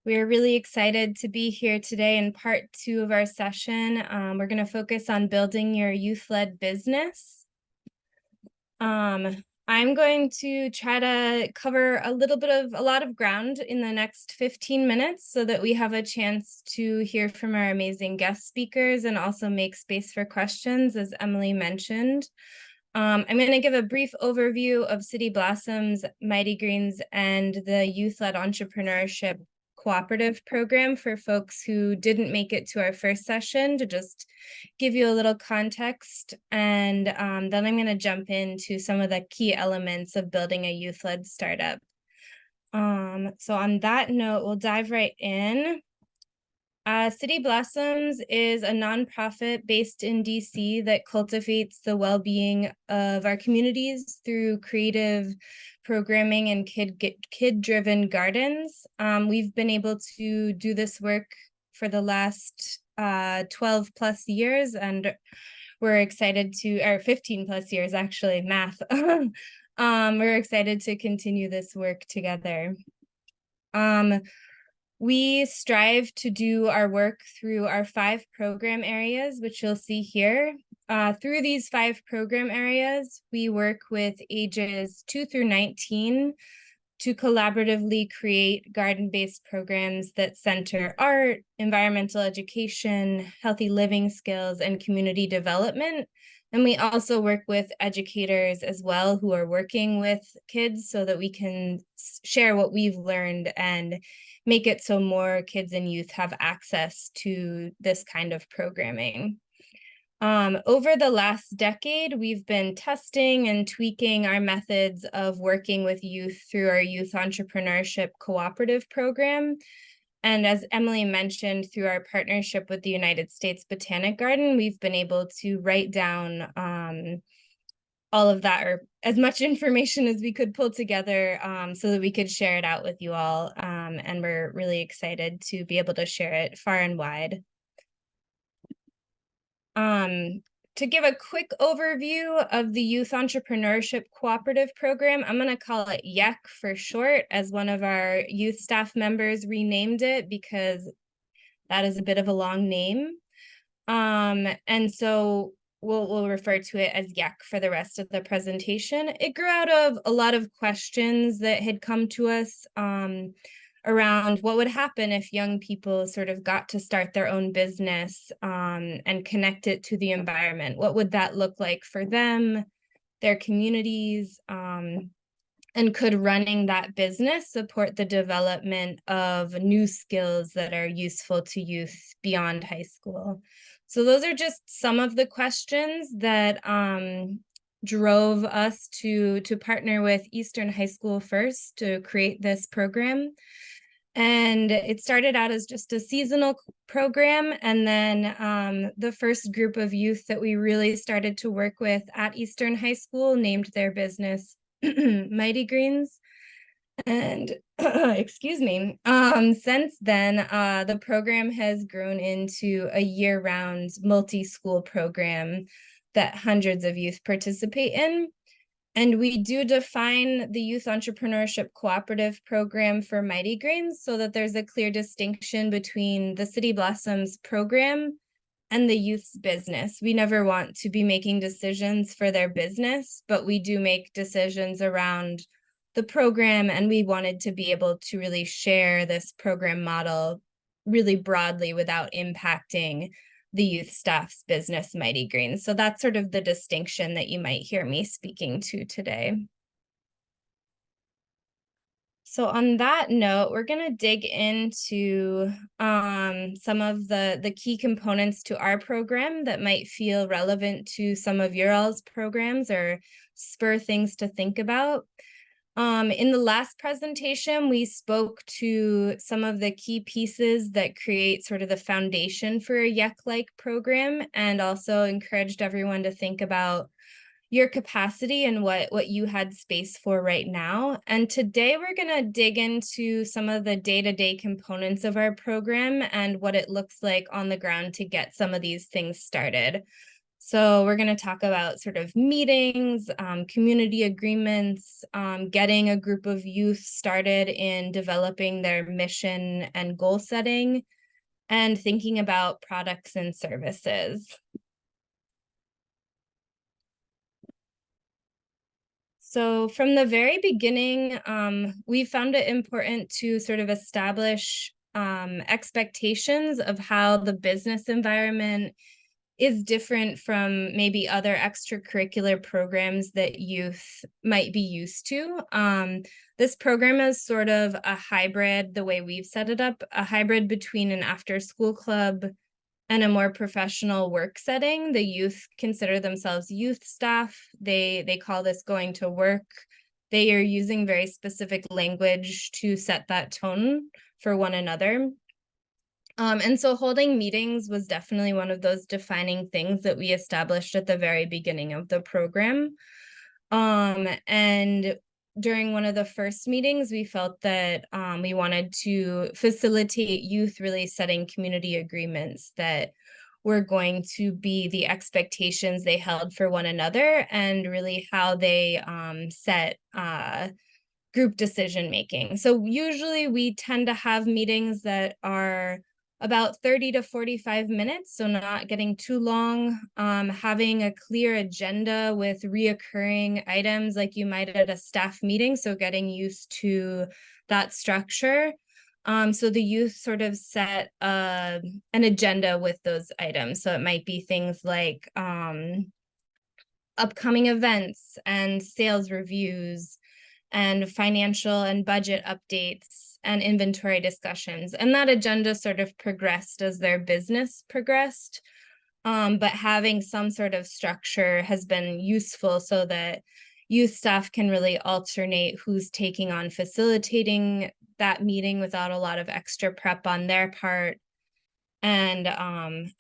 We are really excited to be here today in part 2 of our session. We're going to focus on building your youth-led business. I'm going to try to cover a lot of ground in the next 15 minutes so that we have a chance to hear from our amazing guest speakers and also make space for questions, as Emily mentioned. I'm going to give a brief overview of City Blossoms, Mighty Greens, and the Youth-Led Entrepreneurship Cooperative Program for folks who didn't make it to our first session, to just give you a little context. And then I'm going to jump into some of the key elements of building a youth-led startup. So on that note, we'll dive right in. City Blossoms is a nonprofit based in DC that cultivates the well-being of our communities through creative programming and kid-driven gardens. We've been able to do this work for the last 12 plus years, and we're excited to, or 15 plus years actually, math. We're excited to continue this work together. We strive to do our work through our 5 program areas, which you'll see here. Through these 5 program areas, we work with ages 2 through 19 to collaboratively create garden-based programs that center art, environmental education, healthy living skills, and community development. And we also work with educators as well who are working with kids so that we can share what we've learned and make it so more kids and youth have access to this kind of programming. Over the last decade, we've been testing and tweaking our methods of working with youth through our Youth Entrepreneurship Cooperative Program. And as Emily mentioned, through our partnership with the United States Botanic Garden, we've been able to write down all of that, or as much information as we could pull together so that we could share it out with you all. And we're really excited to be able to share it far and wide. To give a quick overview of the Youth Entrepreneurship Cooperative Program, I'm going to call it YEC for short, as one of our youth staff members renamed it because that is a bit of a long name. And so we'll refer to it as YEC for the rest of the presentation. It grew out of a lot of questions that had come to us around what would happen if young people sort of got to start their own business and connect it to the environment. What would that look like for them, their communities, and could running that business support the development of new skills that are useful to youth beyond high school? So those are just some of the questions that drove us to partner with Eastern High School first to create this program. And it started out as just a seasonal program. And then the first group of youth that we really started to work with at Eastern High School named their business Mighty Greens. And excuse me, since then, the program has grown into a year-round multi-school program that hundreds of youth participate in. And we do define the Youth Entrepreneurship Cooperative Program for Mighty Greens so that there's a clear distinction between the City Blossoms program and the youth's business. We never want to be making decisions for their business, but we do make decisions around the program, and we wanted to be able to really share this program model really broadly without impacting the youth staff's business, Mighty Greens. So that's sort of the distinction that you might hear me speaking to today. So on that note, we're going to dig into some of the key components to our program that might feel relevant to some of your all's programs or spur things to think about. In the last presentation, we spoke to some of the key pieces that create sort of the foundation for a YEC-like program, and also encouraged everyone to think about your capacity and what you had space for right now. And today we're going to dig into some of the day-to-day components of our program and what it looks like on the ground to get some of these things started. So we're going to talk about sort of meetings, community agreements, getting a group of youth started in developing their mission and goal setting, and thinking about products and services. So from the very beginning, we found it important to sort of establish expectations of how the business environment is different from maybe other extracurricular programs that youth might be used to. This program is sort of a hybrid, the way we've set it up, a hybrid between an after-school club and a more professional work setting. The youth consider themselves youth staff. They call this going to work. They are using very specific language to set that tone for one another. And so holding meetings was definitely one of those defining things that we established at the very beginning of the program. And during one of the first meetings, we felt that we wanted to facilitate youth really setting community agreements that were going to be the expectations they held for one another, and really how they set group decision making. So usually we tend to have meetings that are about 30 to 45 minutes, so not getting too long, having a clear agenda with reoccurring items like you might at a staff meeting, so getting used to that structure. So the youth sort of set an agenda with those items. So it might be things like upcoming events and sales reviews and financial and budget updates and inventory discussions. And that agenda sort of progressed as their business progressed. But having some sort of structure has been useful so that youth staff can really alternate who's taking on facilitating that meeting without a lot of extra prep on their part, and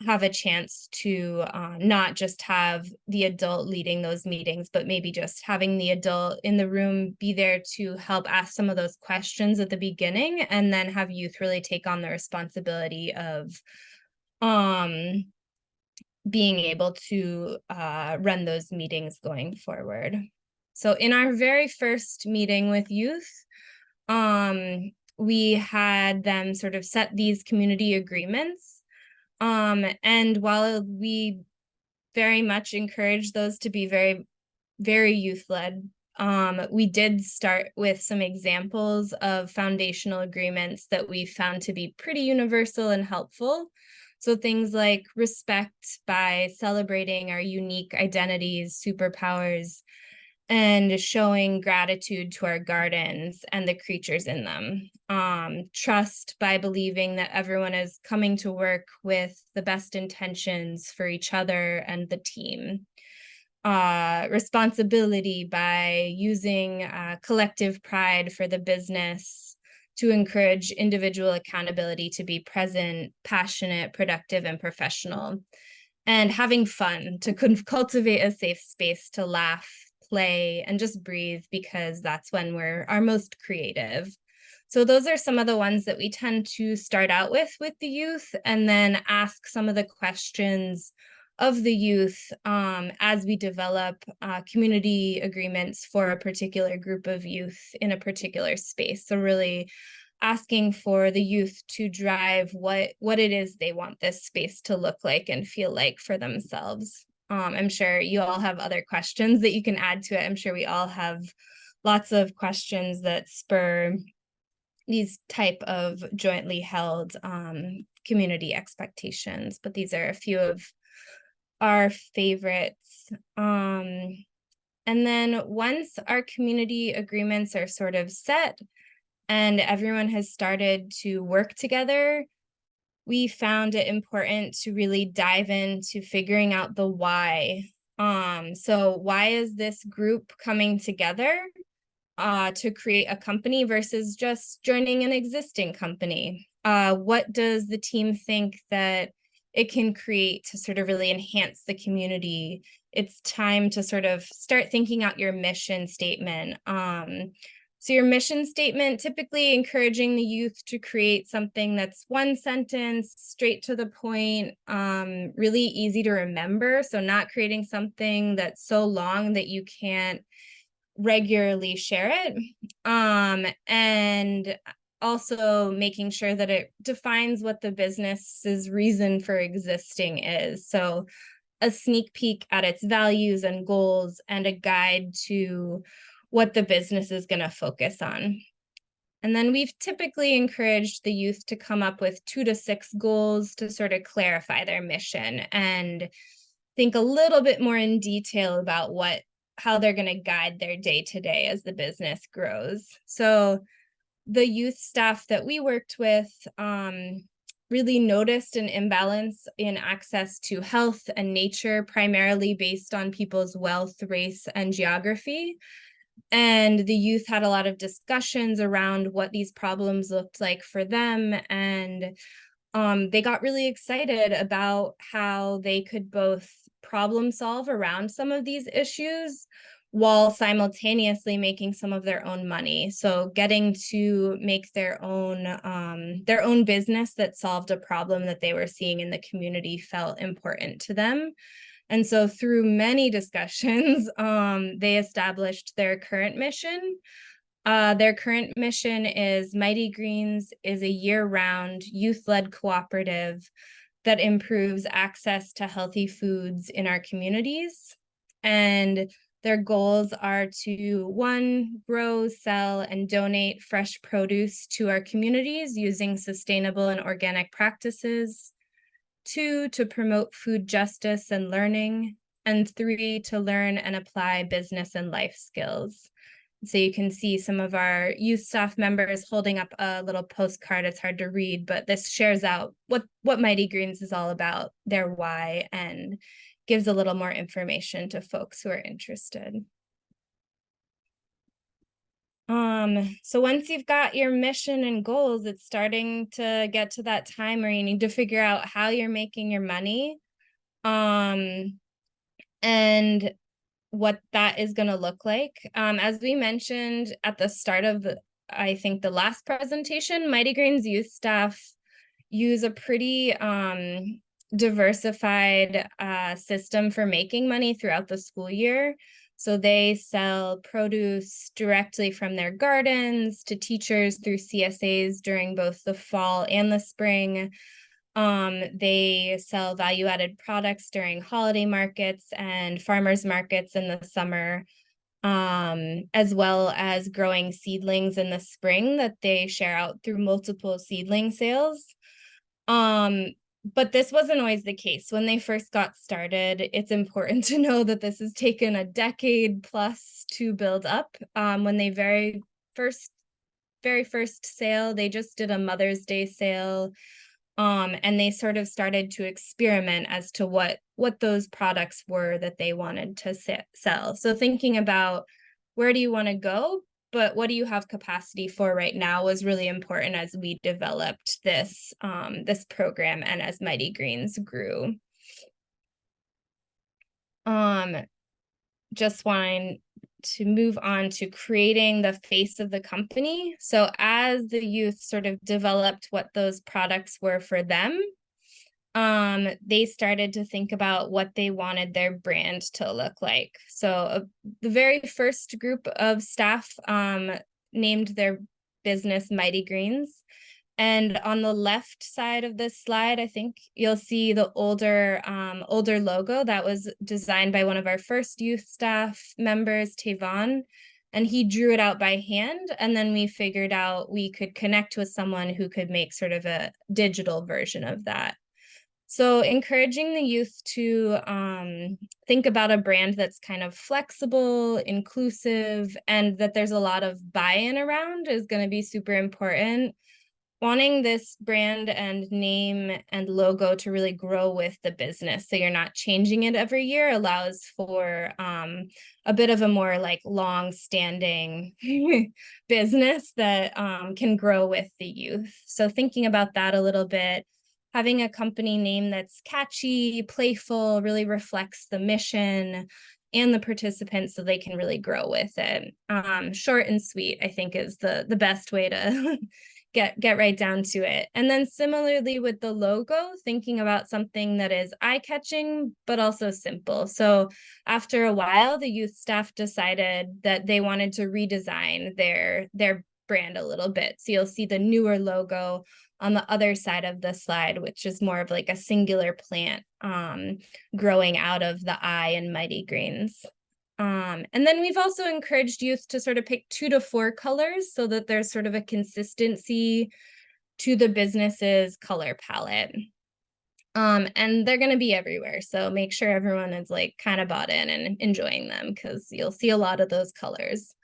have a chance to not just have the adult leading those meetings, but maybe just having the adult in the room be there to help ask some of those questions at the beginning, and then have youth really take on the responsibility of being able to run those meetings going forward. So in our very first meeting with youth, we had them sort of set these community agreements. And while we very much encourage those to be very, very youth-led, we did start with some examples of foundational agreements that we found to be pretty universal and helpful. So things like respect by celebrating our unique identities, superpowers, and showing gratitude to our gardens and the creatures in them. Trust by believing that everyone is coming to work with the best intentions for each other and the team. Responsibility by using collective pride for the business to encourage individual accountability to be present, passionate, productive, and professional. And having fun to cultivate a safe space to laugh, play, and just breathe, because that's when we're our most creative. So those are some of the ones that we tend to start out with the youth, and then ask some of the questions of the youth as we develop community agreements for a particular group of youth in a particular space. So really asking for the youth to drive what it is they want this space to look like and feel like for themselves. I'm sure you all have other questions that you can add to it. I'm sure we all have lots of questions that spur these type of jointly held community expectations, but these are a few of our favorites. And then once our community agreements are sort of set and everyone has started to work together, we found it important to really dive into figuring out the why. So why is this group coming together to create a company versus just joining an existing company? What does the team think that it can create to sort of really enhance the community? It's time to sort of start thinking out your mission statement. So your mission statement, typically encouraging the youth to create something that's one sentence, straight to the point, really easy to remember. So not creating something that's so long that you can't regularly share it. And also making sure that it defines what the business's reason for existing is. So a sneak peek at its values and goals and a guide to what the business is going to focus on. And then we've typically encouraged the youth to come up with 2 to 6 goals to sort of clarify their mission and think a little bit more in detail about how they're going to guide their day to day as the business grows. So the youth staff that we worked with really noticed an imbalance in access to health and nature, primarily based on people's wealth, race, and geography. And the youth had a lot of discussions around what these problems looked like for them. And they got really excited about how they could both problem solve around some of these issues while simultaneously making some of their own money. So getting to make their own business that solved a problem that they were seeing in the community felt important to them. And so through many discussions, they established their current mission. Their current mission is Mighty Greens is a year-round youth-led cooperative that improves access to healthy foods in our communities. And their goals are to, 1, grow, sell, and donate fresh produce to our communities using sustainable and organic practices. 2, to promote food justice and learning. And 3, to learn and apply business and life skills. So you can see some of our youth staff members holding up a little postcard. It's hard to read, but this shares out what Mighty Greens is all about, their why, and gives a little more information to folks who are interested. So once you've got your mission and goals, it's starting to get to that time where you need to figure out how you're making your money, and what that is going to look like. As we mentioned at the start of, I think, the last presentation, Mighty Greens youth staff use a pretty diversified system for making money throughout the school year. So they sell produce directly from their gardens to teachers through CSAs during both the fall and the spring. They sell value-added products during holiday markets and farmers markets in the summer, as well as growing seedlings in the spring that they share out through multiple seedling sales. But this wasn't always the case. When they first got started, it's important to know that this has taken a decade plus to build up. When they very first sale, they just did a Mother's Day sale, and they sort of started to experiment as to what those products were that they wanted to sell. So thinking about where do you want to go, but what do you have capacity for right now was really important as we developed this program and as Mighty Greens grew. Just wanting to move on to creating the face of the company. So as the youth sort of developed what those products were for them, they started to think about what they wanted their brand to look like. So the very first group of staff named their business Mighty Greens. And on the left side of this slide, I think you'll see the older logo that was designed by one of our first youth staff members, Tavon, and he drew it out by hand. And then we figured out we could connect with someone who could make sort of a digital version of that. So encouraging the youth to think about a brand that's kind of flexible, inclusive, and that there's a lot of buy-in around is going to be super important. Wanting this brand and name and logo to really grow with the business, so you're not changing it every year, allows for a bit of a more like long-standing business that can grow with the youth. So thinking about that a little bit, having a company name that's catchy, playful, really reflects the mission, and the participants so they can really grow with it. Short and sweet, I think, is the best way to get right down to it. And then similarly with the logo, thinking about something that is eye-catching, but also simple. So after a while, the youth staff decided that they wanted to redesign their brand a little bit. So you'll see the newer logo on the other side of the slide, which is more of like a singular plant growing out of the eye and mighty greens. And then we've also encouraged youth to sort of pick 2 to 4 colors so that there's sort of a consistency to the business's color palette. And they're going to be everywhere. So make sure everyone is like kind of bought in and enjoying them because you'll see a lot of those colors.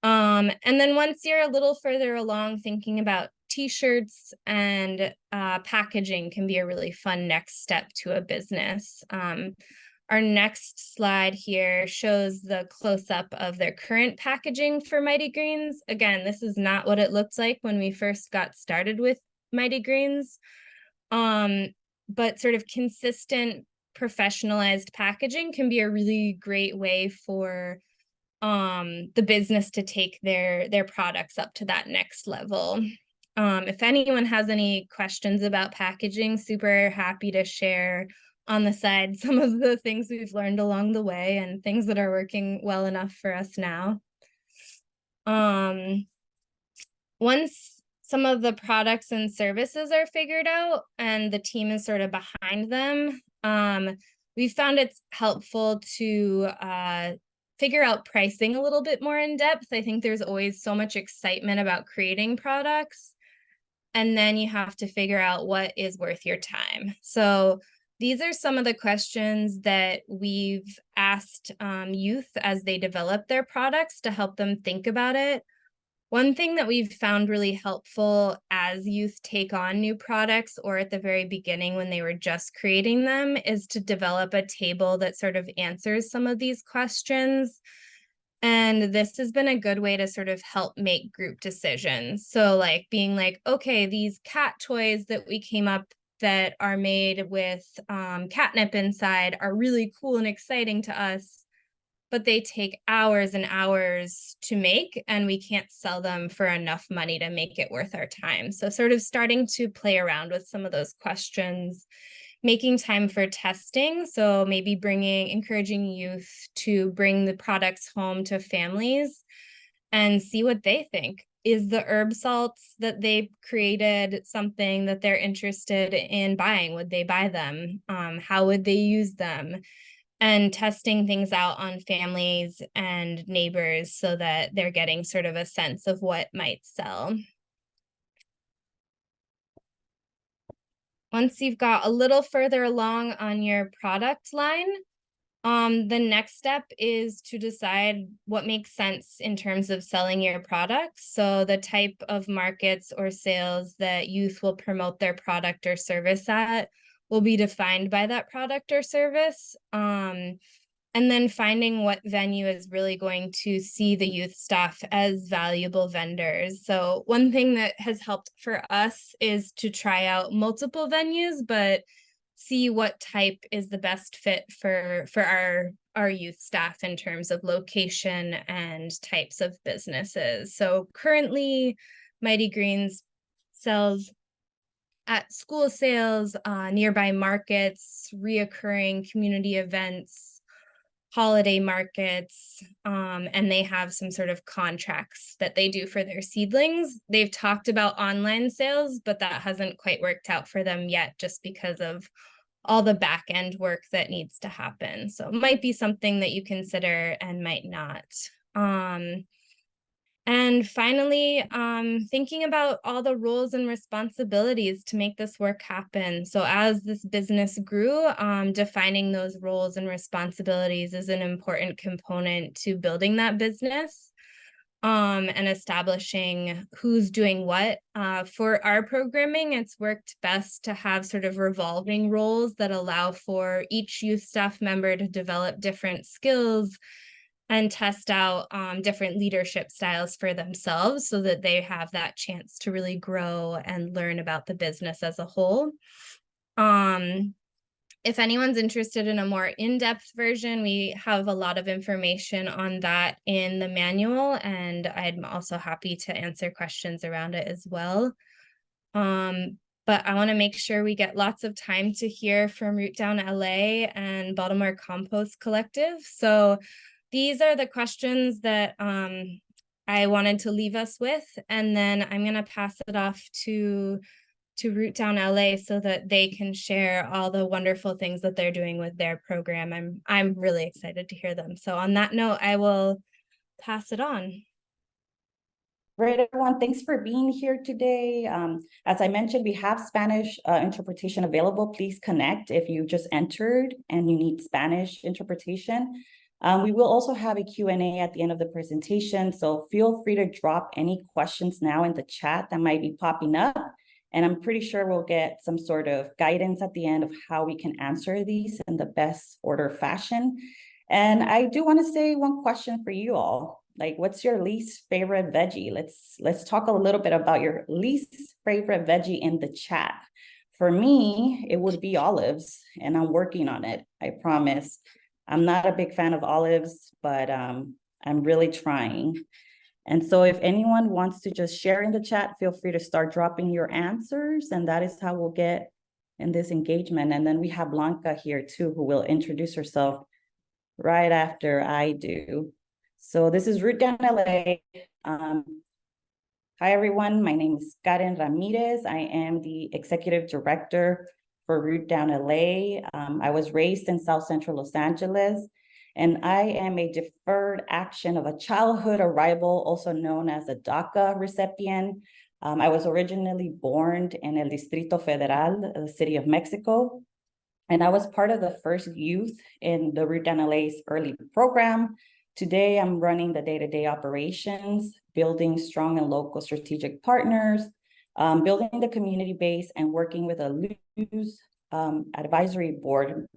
And then once you're a little further along, thinking about t-shirts and packaging can be a really fun next step to a business. Our next slide here shows the close-up of their current packaging for Mighty Greens. Again, this is not what it looked like when we first got started with Mighty Greens, but sort of consistent, professionalized packaging can be a really great way for the business to take their products up to that next level. If anyone has any questions about packaging, super happy to share on the side some of the things we've learned along the way and things that are working well enough for us now. Once some of the products and services are figured out and the team is sort of behind them, we found it's helpful to figure out pricing a little bit more in depth. I think there's always so much excitement about creating products, and then you have to figure out what is worth your time. So these are some of the questions that we've asked youth as they develop their products to help them think about it. One thing that we've found really helpful as youth take on new products or at the very beginning when they were just creating them is to develop a table that sort of answers some of these questions. And this has been a good way to sort of help make group decisions. So like being like, okay, these cat toys that we came up that are made with catnip inside are really cool and exciting to us, but they take hours and hours to make, and we can't sell them for enough money to make it worth our time. So sort of starting to play around with some of those questions, making time for testing. So maybe encouraging youth to bring the products home to families and see what they think. Is the herb salts that they created something that they're interested in buying? Would they buy them? How would they use them? And testing things out on families and neighbors so that they're getting sort of a sense of what might sell. Once you've got a little further along on your product line, the next step is to decide what makes sense in terms of selling your products. So the type of markets or sales that youth will promote their product or service at will be defined by that product or service. And then finding what venue is really going to see the youth staff as valuable vendors. So one thing that has helped for us is to try out multiple venues, but see what type is the best fit for our youth staff in terms of location and types of businesses. So currently, Mighty Greens sells at school sales, nearby markets, reoccurring community events, holiday markets, and they have some sort of contracts that they do for their seedlings. They've talked about online sales, but that hasn't quite worked out for them yet just because of all the back end work that needs to happen. So it might be something that you consider and might not. And finally, thinking about all the roles and responsibilities to make this work happen. So as this business grew, defining those roles and responsibilities is an important component to building that business and establishing who's doing what. For our programming, it's worked best to have sort of revolving roles that allow for each youth staff member to develop different skills and test out different leadership styles for themselves so that they have that chance to really grow and learn about the business as a whole. If anyone's interested in a more in-depth version, we have a lot of information on that in the manual, and I'm also happy to answer questions around it as well. But I want to make sure we get lots of time to hear from RootDown LA and Baltimore Compost Collective. So these are the questions that I wanted to leave us with, and then I'm going to pass it off to RootDown LA so that they can share all the wonderful things that they're doing with their program. I'm really excited to hear them. So on that note, I will pass it on. Great, everyone. Thanks for being here today. As I mentioned, we have Spanish interpretation available. Please connect if you just entered and you need Spanish interpretation. We will also have a Q&A at the end of the presentation, so feel free to drop any questions now in the chat that might be popping up. And I'm pretty sure we'll get some sort of guidance at the end of how we can answer these in the best order fashion. And I do want to say one question for you all. Like, what's your least favorite veggie? Let's talk a little bit about your least favorite veggie in the chat. For me, it would be olives, and I'm working on it, I promise. I'm not a big fan of olives, but I'm really trying. And so if anyone wants to just share in the chat, feel free to start dropping your answers, and that is how we'll get in this engagement. And then we have Blanca here too, who will introduce herself right after I do. So this is RootDown LA. Hi, everyone. My name is Karen Ramirez. I am the executive director for RootDown LA. I was raised in South Central Los Angeles, and I am a deferred action of a childhood arrival, also known as a DACA recipient. I was originally born in El Distrito Federal, the city of Mexico, and I was part of the first youth in the RootDown LA's early program. Today, I'm running the day-to-day operations, building strong and local strategic partners, building the community base, and working with a loose advisory board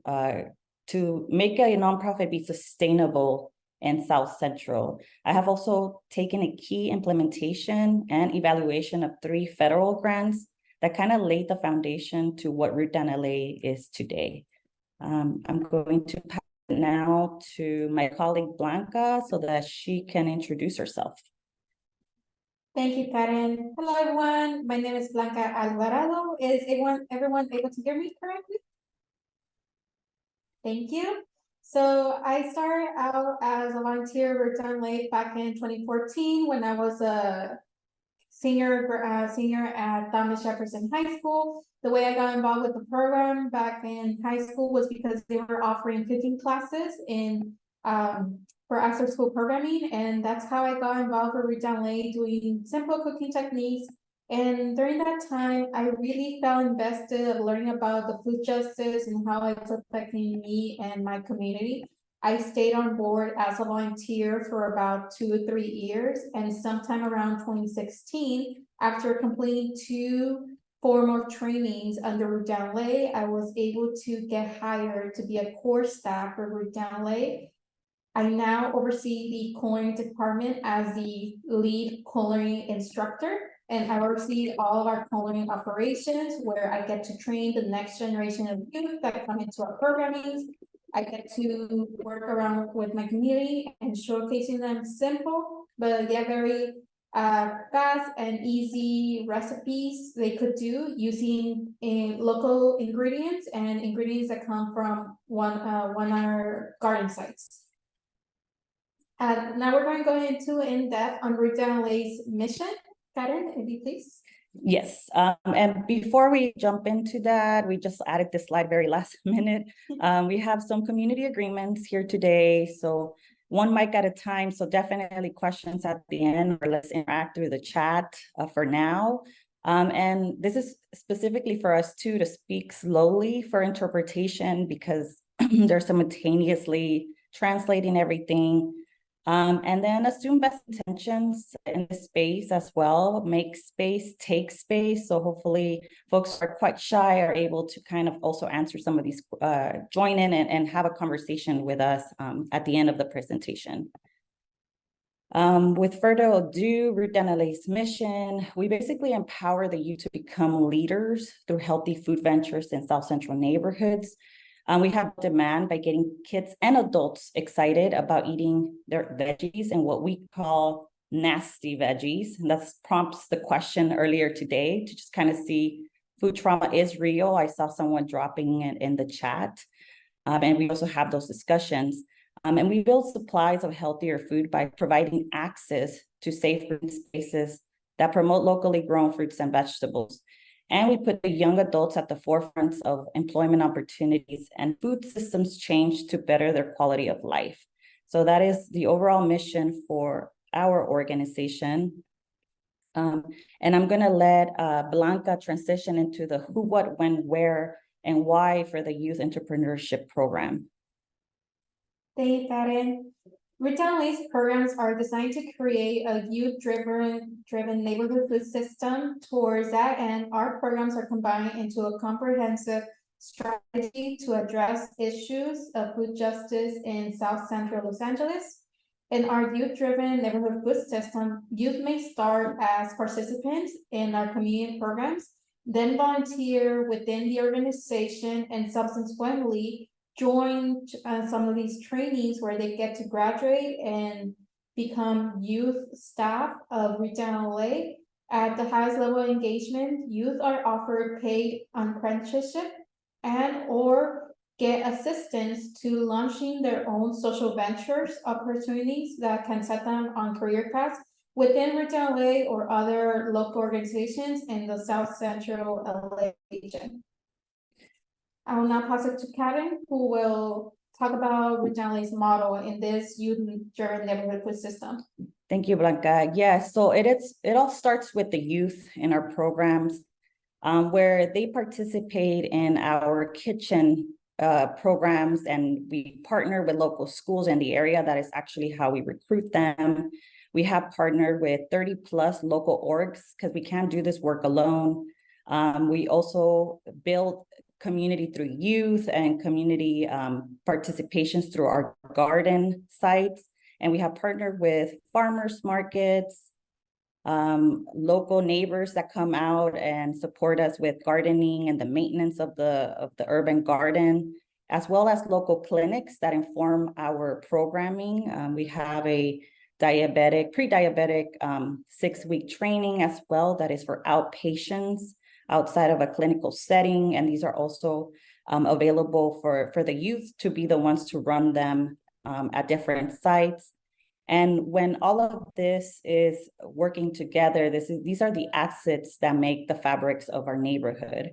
to make a nonprofit be sustainable in South Central. I have also taken a key implementation and evaluation of 3 federal grants that kind of laid the foundation to what RootDown LA is today. I'm going to pass it now to my colleague Blanca so that she can introduce herself. Thank you, Karen. Hello, everyone. My name is Blanca Alvarado. Is everyone able to hear me correctly? Thank you. So I started out as a volunteer at RootDown LA back in 2014 when I was a senior at Thomas Jefferson High School. The way I got involved with the program back in high school was because they were offering cooking classes in for after school programming, and that's how I got involved with RootDown LA, doing simple cooking techniques. And during that time, I really felt invested in learning about the food justice and how it's affecting me and my community. I stayed on board as a volunteer for about 2 or 3 years, and sometime around 2016, after completing 2 formal trainings under RootDown LA, I was able to get hired to be a core staff for RootDown LA. I now oversee the culinary department as the lead culinary instructor, and I oversee all of our culinary operations, where I get to train the next generation of youth that come into our programming. I get to work around with my community and showcasing them simple, but yet very fast and easy recipes they could do using local ingredients and ingredients that come from one of our garden sites. Now we're going to go into in-depth on RootDown LA's mission. Karen, if you please. Yes, and before we jump into that, we just added this slide very last minute. We have some community agreements here today, so one mic at a time, so definitely questions at the end, or let's interact through the chat for now. And this is specifically for us too, to speak slowly for interpretation, because they're simultaneously translating everything. And then assume best intentions in the space as well, make space, take space. So hopefully folks who are quite shy are able to kind of also answer some of these, join in and have a conversation with us at the end of the presentation. With further ado, RootDown LA's mission, we basically empower the youth to become leaders through healthy food ventures in South Central neighborhoods. We have demand by getting kids and adults excited about eating their veggies and what we call nasty veggies. And that prompts the question earlier today to just kind of see food trauma is real. I saw someone dropping it in the chat. And we also have those discussions. And we build supplies of healthier food by providing access to safe green spaces that promote locally grown fruits and vegetables. And we put the young adults at the forefront of employment opportunities and food systems change to better their quality of life. So that is the overall mission for our organization. And I'm going to let Blanca transition into the who, what, when, where, and why for the Youth Entrepreneurship Program. Thank you, Karen. RootDown Lace programs are designed to create a youth-driven neighborhood food system. Towards that end, our programs are combined into a comprehensive strategy to address issues of food justice in South Central Los Angeles. In our youth-driven neighborhood food system, youth may start as participants in our community programs, then volunteer within the organization, and subsequently join some of these trainings where they get to graduate and become youth staff of RootDown LA. At the highest level of engagement, youth are offered paid apprenticeship and or get assistance to launching their own social ventures opportunities that can set them on career paths within RootDown LA or other local organizations in the South Central LA region. I will now pass it to Karen, who will talk about RootDown LA's model in this youth-driven neighborhood food system. Thank you, Blanca. Yeah, so it all starts with the youth in our programs, where they participate in our kitchen programs, and we partner with local schools in the area. That is actually how we recruit them. We have partnered with 30 plus local orgs because we can't do this work alone. We also build community through youth and community participations through our garden sites. And we have partnered with farmers markets, local neighbors that come out and support us with gardening and the maintenance of the urban garden, as well as local clinics that inform our programming. We have a pre-diabetic 6-week training as well that is for outpatients outside of a clinical setting. And these are also available for the youth to be the ones to run them at different sites. And when all of this is working together, these are the assets that make the fabrics of our neighborhood.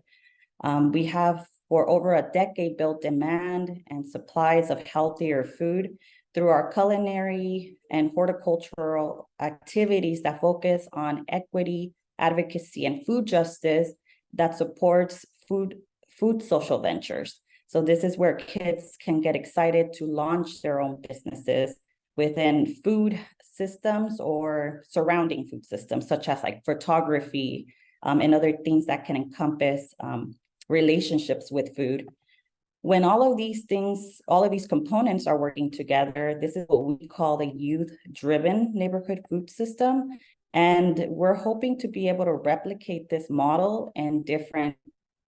We have for over a decade built demand and supplies of healthier food through our culinary and horticultural activities that focus on equity, advocacy, and food justice that supports food social ventures. So this is where kids can get excited to launch their own businesses within food systems or surrounding food systems, such as like photography and other things that can encompass relationships with food. When all of these things, all of these components are working together, this is what we call the youth-driven neighborhood food system. And we're hoping to be able to replicate this model in different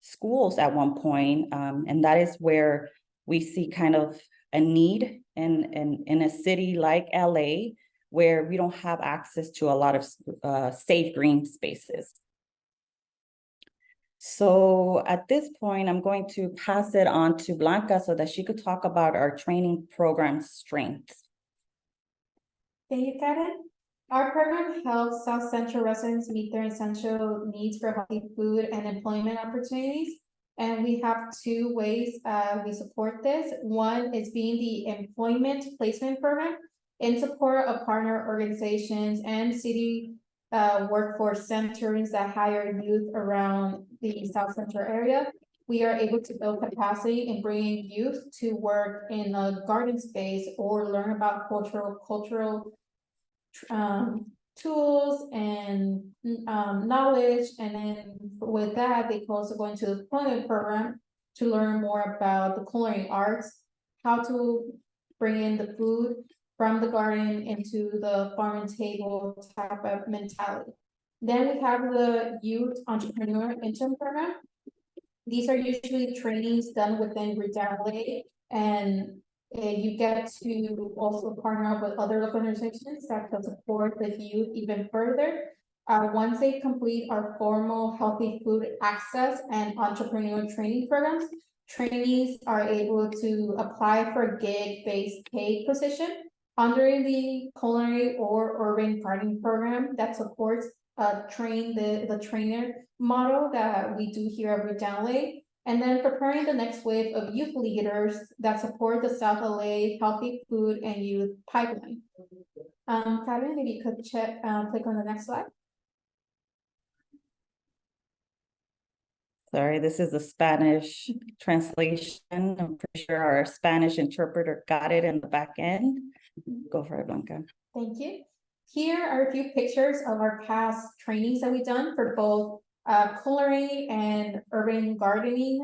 schools at one point. And that is where we see kind of a need in a city like LA, where we don't have access to a lot of safe green spaces. So at this point, I'm going to pass it on to Blanca so that she could talk about our training program strengths. Thank you, Karen. Our program helps South Central residents meet their essential needs for healthy food and employment opportunities. And we have 2 ways we support this. One is being the employment placement program in support of partner organizations and city workforce centers that hire youth around the South Central area. We are able to build capacity in bringing youth to work in a garden space or learn about cultural tools and knowledge. And then with that, they can also go into the employment program to learn more about the culinary arts, how to bring in the food from the garden into the farm and table type of mentality. Then we have the Youth Entrepreneur Intern Program. These are usually trainings done within RootDown, and you get to also partner up with other organizations that can support the youth even further. Once they complete our formal healthy food access and entrepreneurial training programs, trainees are able to apply for a gig-based paid position under the culinary or urban gardening program that supports the trainer model that we do here at RootDown, and then preparing the next wave of youth leaders that support the South LA Healthy Food and Youth Pipeline. Karen, maybe you could click on the next slide. Sorry, this is a Spanish translation. I'm pretty sure our Spanish interpreter got it in the back end. Go for it, Blanca. Thank you. Here are a few pictures of our past trainings that we've done for both culinary and urban gardening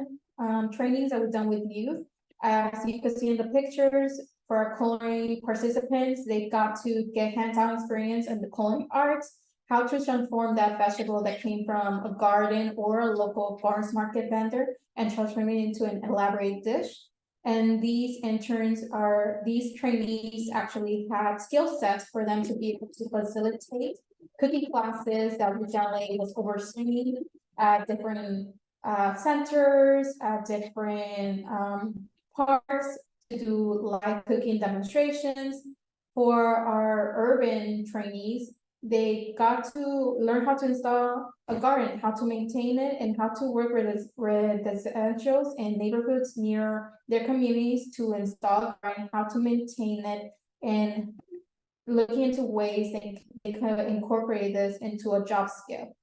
trainings that we've done with youth. As you can see in the pictures, for our culinary participants, they've got to get hands-on experience in the culinary arts, how to transform that vegetable that came from a garden or a local farmers market vendor and transform it into an elaborate dish. And these trainees actually had skill sets for them to be able to facilitate cooking classes that RootDown was overseeing at different centers, at different parks to do live cooking demonstrations. For our urban trainees, they got to learn how to install a garden, how to maintain it, and how to work with residentials and neighborhoods near their communities to install a garden, how to maintain it, and looking into ways they can incorporate this into a job skill.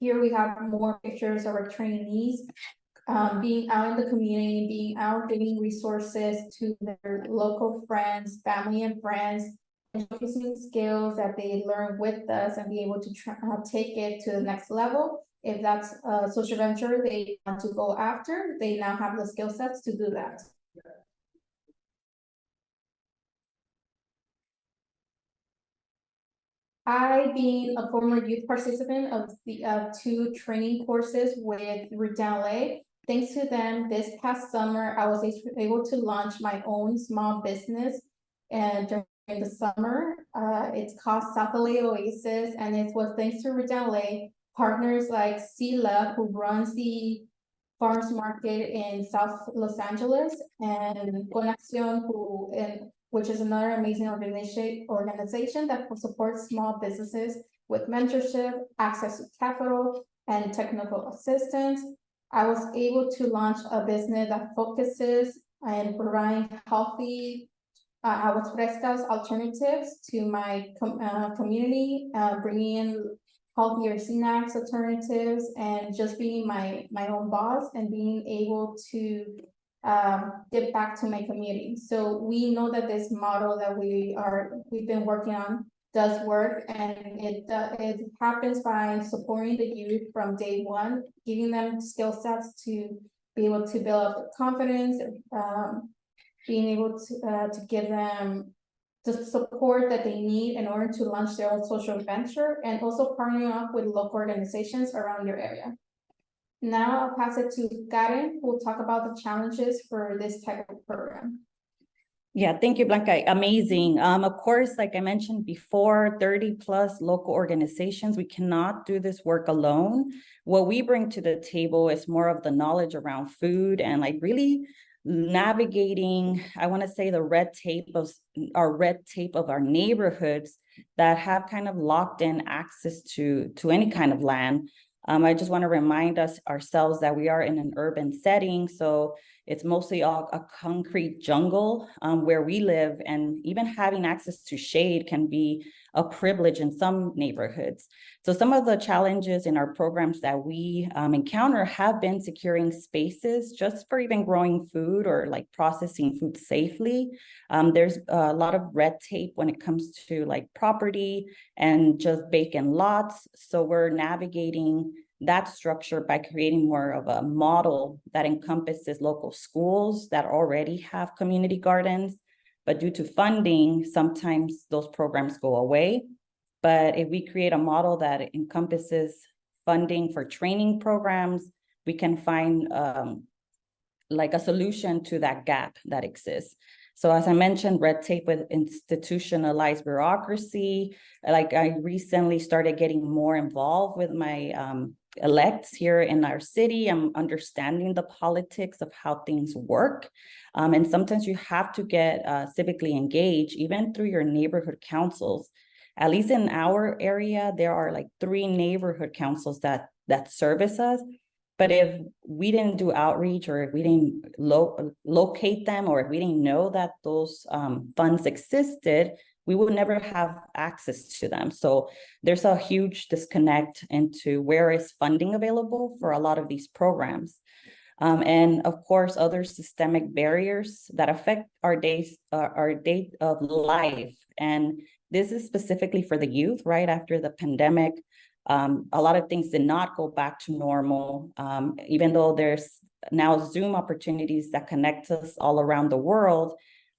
Here we have more pictures of our trainees being out in the community, being out giving resources to their local friends, family and friends, and showcasing skills that they learn with us and be able to take it to the next level. If that's a social venture they want to go after, they now have the skill sets to do that. I, being a former youth participant of the two training courses with RootDown, thanks to them, this past summer, I was able to launch my own small business and during the summer. It's called South LA Oasis, and it was thanks to RootDown, partners like Willa, who runs the farmers market in South Los Angeles, and Conexión, which is another amazing organization that supports small businesses with mentorship, access to capital, and technical assistance. I was able to launch a business that focuses on providing healthy aguas frescas alternatives to my community, bringing in healthier snacks alternatives, and just being my own boss and being able to give back to my community. So we know that this model that we've been working on does work, and it happens by supporting the youth from day one, giving them skill sets to be able to build up confidence, being able to give them the support that they need in order to launch their own social venture, and also partnering up with local organizations around your area. Now I'll pass it to Karen, who will talk about the challenges for this type of program. Yeah, thank you, Blanca. Amazing. Of course, like I mentioned before, 30 plus local organizations. We cannot do this work alone. What we bring to the table is more of the knowledge around food and like really navigating, I want to say, the red tape of our neighborhoods that have kind of locked in access to any kind of land. I just want to remind ourselves that we are in an urban setting, so it's mostly all a concrete jungle where we live, and even having access to shade can be a privilege in some neighborhoods. So some of the challenges in our programs that we encounter have been securing spaces just for even growing food or like processing food safely. There's a lot of red tape when it comes to like property and just vacant lots. So we're navigating that structure by creating more of a model that encompasses local schools that already have community gardens. But due to funding, sometimes those programs go away. But if we create a model that encompasses funding for training programs, we can find like a solution to that gap that exists. So as I mentioned, red tape with institutionalized bureaucracy. Like I recently started getting more involved with my elects here in our city. I'm understanding the politics of how things work. And sometimes you have to get civically engaged, even through your neighborhood councils. At least in our area, there are like 3 neighborhood councils that service us. But if we didn't do outreach, or if we didn't locate them, or if we didn't know that those funds existed, we would never have access to them. So there's a huge disconnect into where is funding available for a lot of these programs. And of course, other systemic barriers that affect our day of life. And this is specifically for the youth, right after the pandemic. A lot of things did not go back to normal, even though there's now Zoom opportunities that connect us all around the world.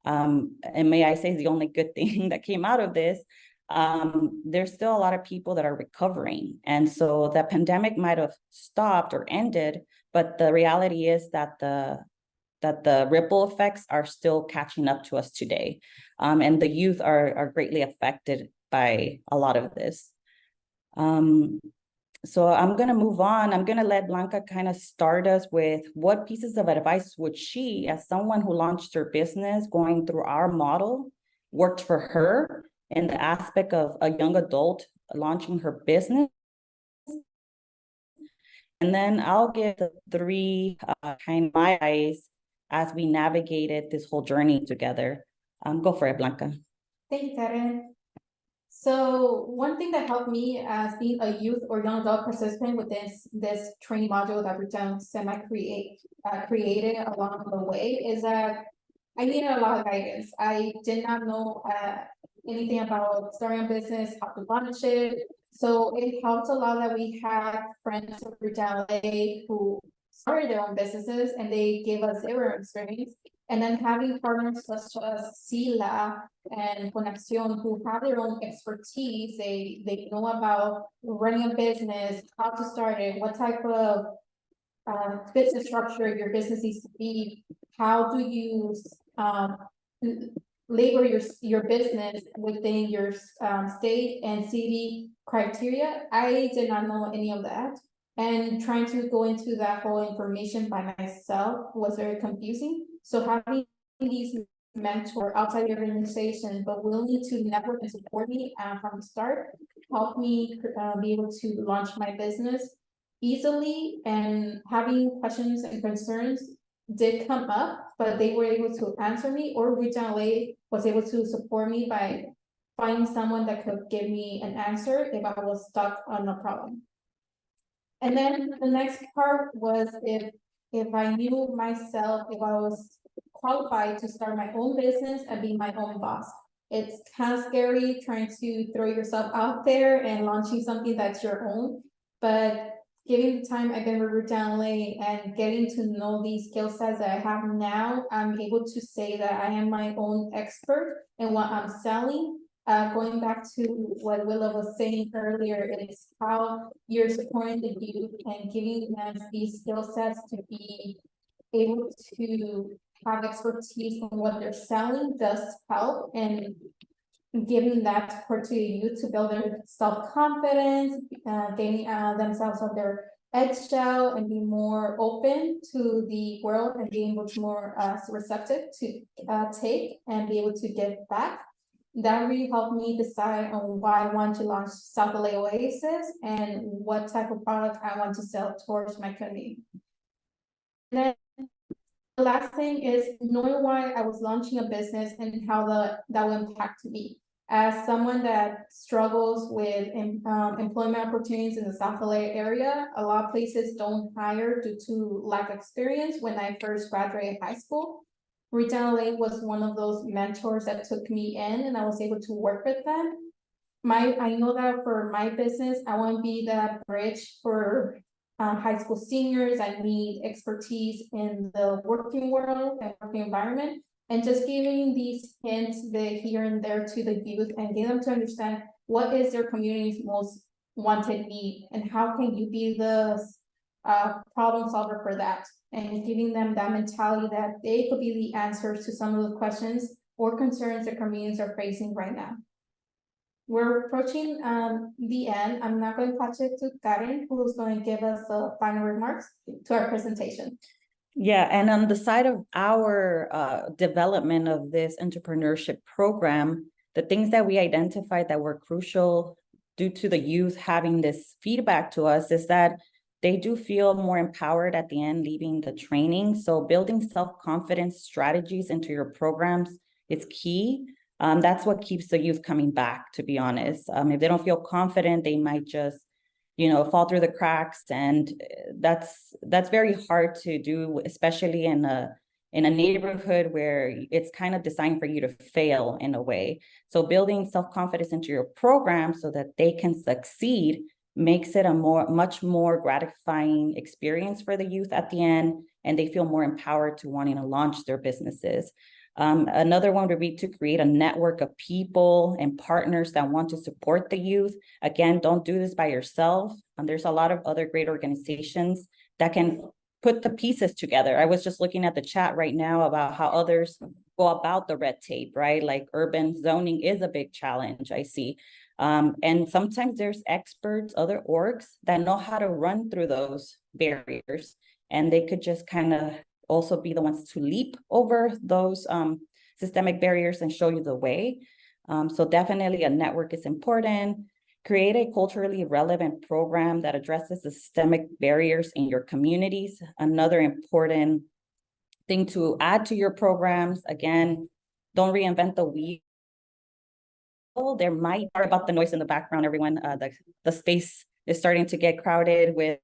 And may I say, the only good thing that came out of this, there's still a lot of people that are recovering. And so the pandemic might have stopped or ended, but the reality is that the ripple effects are still catching up to us today. And the youth are greatly affected by a lot of this. So I'm going to move on. I'm going to let Blanca kind of start us with what pieces of advice would she, as someone who launched her business going through our model, worked for her in the aspect of a young adult launching her business. And then I'll give the 3 kind of my eyes as we navigated this whole journey together. Go for it, Blanca. Thank you, Karen. So one thing that helped me as being a youth or young adult participant with this training module that RootDown created along the way is that I needed a lot of guidance. I did not know anything about starting a business, how to launch it. So it helped a lot that we had friends from RootDown who started their own businesses and they gave us their experience. And then having partners such as Willa and Conexión who have their own expertise, they know about running a business, how to start it, what type of business structure your business needs to be, how do you labor your business within your state and city criteria. I did not know any of that. And trying to go into that whole information by myself was very confusing. So having these mentors outside the organization, but willing to network and support me from the start, helped me be able to launch my business easily. And having questions and concerns did come up, but they were able to answer me, or RootDown was able to support me by finding someone that could give me an answer if I was stuck on a problem. And then the next part was if I knew myself, if I was qualified to start my own business and be my own boss. It's kind of scary trying to throw yourself out there and launching something that's your own, but given the time I've been with RootDown and getting to know these skill sets that I have now, I'm able to say that I am my own expert in what I'm selling. Going back to what Willa was saying earlier, it's how you're supporting the youth and giving them these skill sets to be able to have expertise in what they're selling does help, and giving that support to the youth to build their self-confidence, gaining themselves on their eggshell and be more open to the world and being able to more receptive to take and be able to give back. That really helped me decide on why I want to launch South LA Oasis and what type of product I want to sell towards my community. And then the last thing is knowing why I was launching a business and how that will impact me. As someone that struggles with employment opportunities in the South LA area, a lot of places don't hire due to lack of experience. When I first graduated high school, RootDown was one of those mentors that took me in, and I was able to work with them. I know that for my business, I want to be that bridge for high school seniors. I need expertise in the working world and working environment, and just giving these hints here and there to the youth and get them to understand what is their community's most wanted need and how can you be the problem solver for that, and giving them that mentality that they could be the answers to some of the questions or concerns that communities are facing right now. We're approaching the end. I'm now going to pass it to Karen, who's going to give us the final remarks to our presentation. Yeah, and on the side of our development of this entrepreneurship program, the things that we identified that were crucial due to the youth having this feedback to us is that they do feel more empowered at the end leaving the training. So building self-confidence strategies into your programs is key. That's what keeps the youth coming back, to be honest. If they don't feel confident, they might just fall through the cracks, and that's very hard to do, especially in a neighborhood where it's kind of designed for you to fail in a way. So building self-confidence into your program so that they can succeed makes it a much more gratifying experience for the youth at the end, and they feel more empowered to wanting to launch their businesses. Another one would be to create a network of people and partners that want to support the youth. Again, don't do this by yourself. There's a lot of other great organizations that can put the pieces together. I was just looking at the chat right now about how others go about the red tape, right? Like urban zoning is a big challenge, I see. And sometimes there's experts, other orgs that know how to run through those barriers, and they could just kind of also be the ones to leap over those systemic barriers and show you the way. So definitely a network is important. Create a culturally relevant program that addresses the systemic barriers in your communities. Another important thing to add to your programs, again, don't reinvent the wheel. There might, sorry about the noise in the background, everyone. The space is starting to get crowded with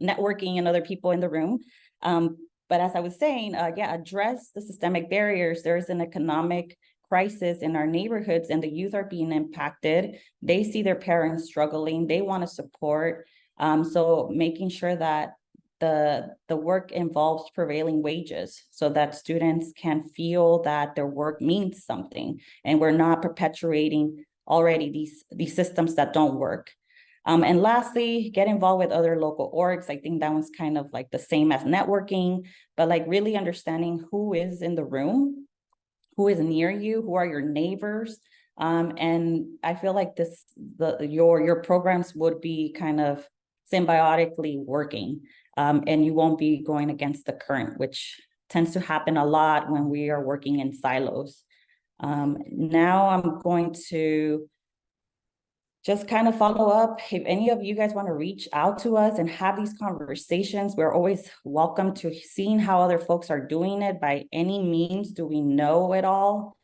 networking and other people in the room. But as I was saying, address the systemic barriers. There is an economic crisis in our neighborhoods and the youth are being impacted. They see their parents struggling. They want to support. So making sure that the work involves prevailing wages so that students can feel that their work means something and we're not perpetuating already these systems that don't work. And lastly, get involved with other local orgs. I think that one's kind of like the same as networking, but like really understanding who is in the room, who is near you, who are your neighbors. And I feel like your programs would be kind of symbiotically working, and you won't be going against the current, which tends to happen a lot when we are working in silos. Now I'm going to just kind of follow up. If any of you guys want to reach out to us and have these conversations, we're always welcome to seeing how other folks are doing it. By any means, do we know it all?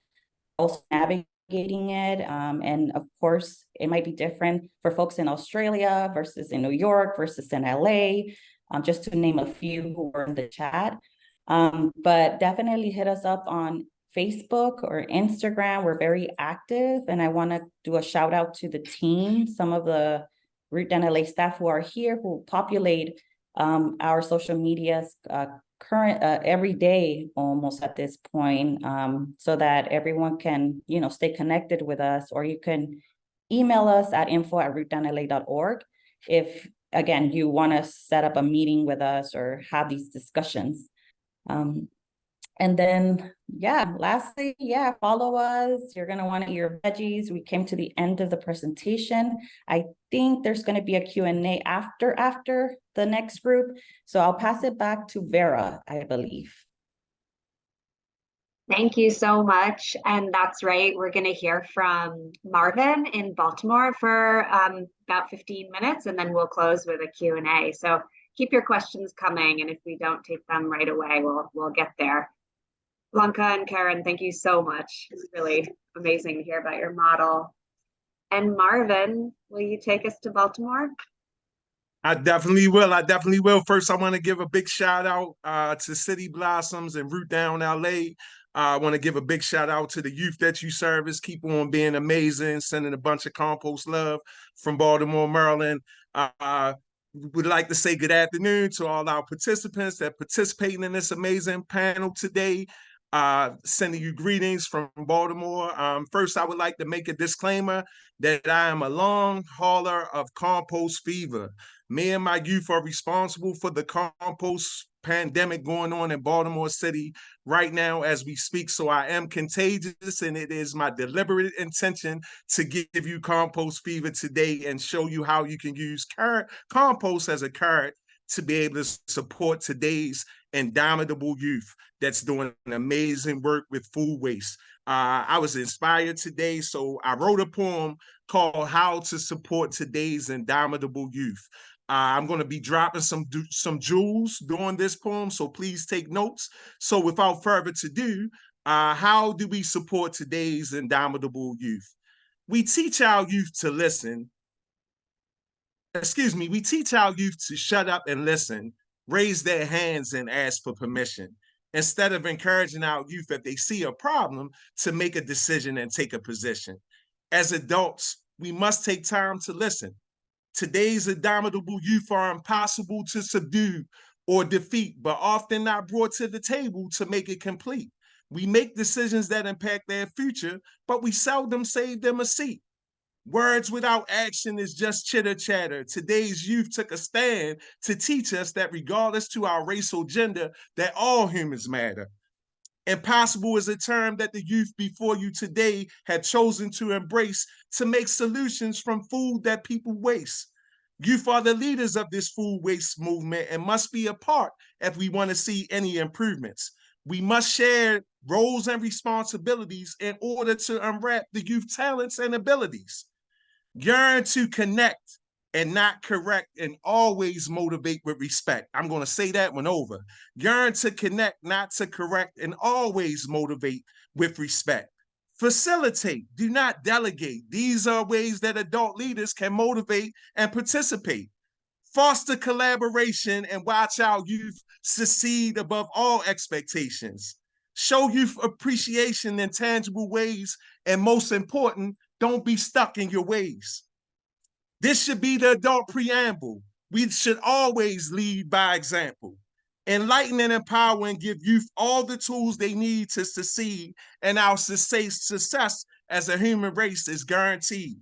Also navigating it. And of course, it might be different for folks in Australia versus in New York versus in LA, just to name a few who were in the chat. But definitely hit us up on Facebook or Instagram. We're very active, and I want to do a shout out to the team, some of the RootDown LA staff who are here, who populate our social medias every day almost at this point, so that everyone can stay connected with us. Or you can email us at info@rootdownla.org if again you want to set up a meeting with us or have these discussions. And then, lastly, follow us. You're going to want to eat your veggies. We came to the end of the presentation. I think there's going to be a Q&A after the next group. So I'll pass it back to Vera, I believe. Thank you so much. And that's right. We're going to hear from Marvin in Baltimore for about 15 minutes, and then we'll close with a Q&A. So keep your questions coming. And if we don't take them right away, we'll get there. Blanca and Karen, thank you so much. It's really amazing to hear about your model. And Marvin, will you take us to Baltimore? I definitely will. First, I want to give a big shout out to City Blossoms and RootDown LA. I want to give a big shout out to the youth that you service. Keep on being amazing, sending a bunch of compost love from Baltimore, Maryland. Would like to say good afternoon to all our participants that participating in this amazing panel today. Sending you greetings from Baltimore. First, I would like to make a disclaimer that I am a long hauler of compost fever. Me and my youth are responsible for the compost pandemic going on in Baltimore City right now as we speak. So I am contagious, and it is my deliberate intention to give you compost fever today and show you how you can use compost as a carrot to be able to support today's indomitable youth that's doing amazing work with food waste. I was inspired today, so I wrote a poem called How to Support Today's Indomitable Youth. I'm going to be dropping some jewels during this poem, so please take notes. So without further ado, how do we support today's indomitable youth? We teach our youth to listen. We teach our youth to shut up and listen, raise their hands and ask for permission, instead of encouraging our youth if they see a problem to make a decision and take a position. As adults, we must take time to listen. Today's indomitable youth are impossible to subdue or defeat, but often not brought to the table to make it complete. We make decisions that impact their future, but we seldom save them a seat. Words without action is just chitter chatter. Today's youth took a stand to teach us that regardless to our race or gender, that all humans matter. Impossible is a term that the youth before you today have chosen to embrace to make solutions from food that people waste. Youth are the leaders of this food waste movement and must be a part if we want to see any improvements. We must share roles and responsibilities in order to unwrap the youth talents and abilities. Yearn to connect and not correct, and always motivate with respect. I'm going to say that one over. Yearn to connect, not to correct, and always motivate with respect. Facilitate, do not delegate. These are ways that adult leaders can motivate and participate. Foster collaboration and watch our youth succeed above all expectations. Show youth appreciation in tangible ways, and most important, don't be stuck in your ways. This should be the adult preamble. We should always lead by example. Enlighten and empower and give youth all the tools they need to succeed, and our success as a human race is guaranteed.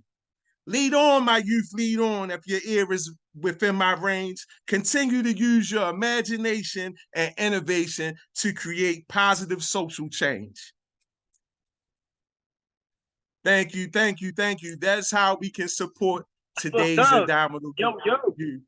Lead on, my youth, lead on. If your ear is within my range, continue to use your imagination and innovation to create positive social change. Thank you, thank you, thank you. That's how we can support today's indomitable youth.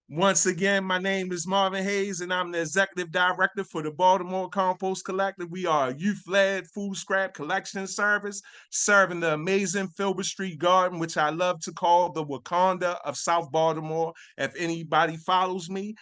Once again, my name is Marvin Hayes, and I'm the Executive Director for the Baltimore Compost Collective. We are a youth-led food scrap collection service serving the amazing Filbert Street Garden, which I love to call the Wakanda of South Baltimore, if anybody follows me,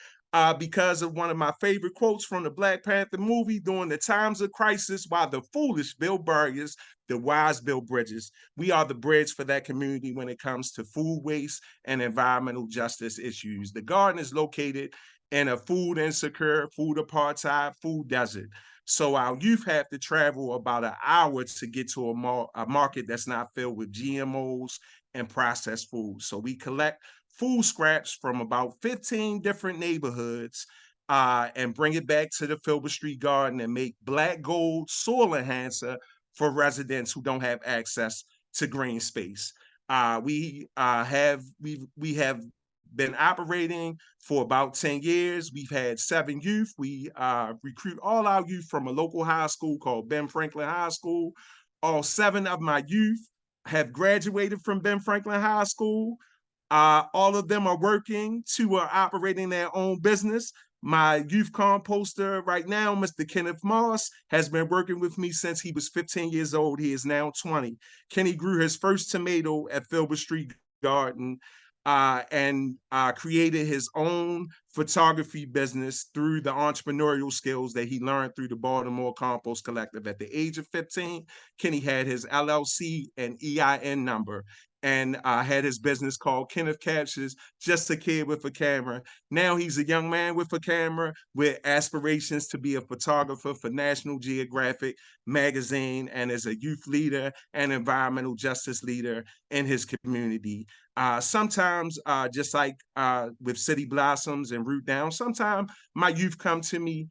because of one of my favorite quotes from the Black Panther movie: during the times of crisis, while the foolish build barriers, the wise build bridges. We are the bridge for that community when it comes to food waste and environmental justice issues. The garden is located in a food insecure, food apartheid, food desert. So our youth have to travel about an hour to get to a market that's not filled with GMOs and processed foods. So we collect food scraps from about 15 different neighborhoods and bring it back to the Filbert Street Garden and make black gold soil enhancer for residents who don't have access to green space. We have been operating for about 10 years. We've had 7 youth. We recruit all our youth from a local high school called Ben Franklin High School. All 7 of my youth have graduated from Ben Franklin High School. All of them are working to operating their own business. My youth composter right now, Mr. Kenneth Moss, has been working with me since he was 15 years old. He is now 20. Kenny grew his first tomato at Filbert Street Garden and created his own photography business through the entrepreneurial skills that he learned through the Baltimore Compost Collective. At the age of 15, Kenny had his LLC and EIN number and had his business called Kenneth Captures, Just a Kid with a Camera. Now he's a young man with a camera with aspirations to be a photographer for National Geographic magazine, and as a youth leader and environmental justice leader in his community. Sometimes, just like with City Blossoms and RootDown, sometimes my youth come to me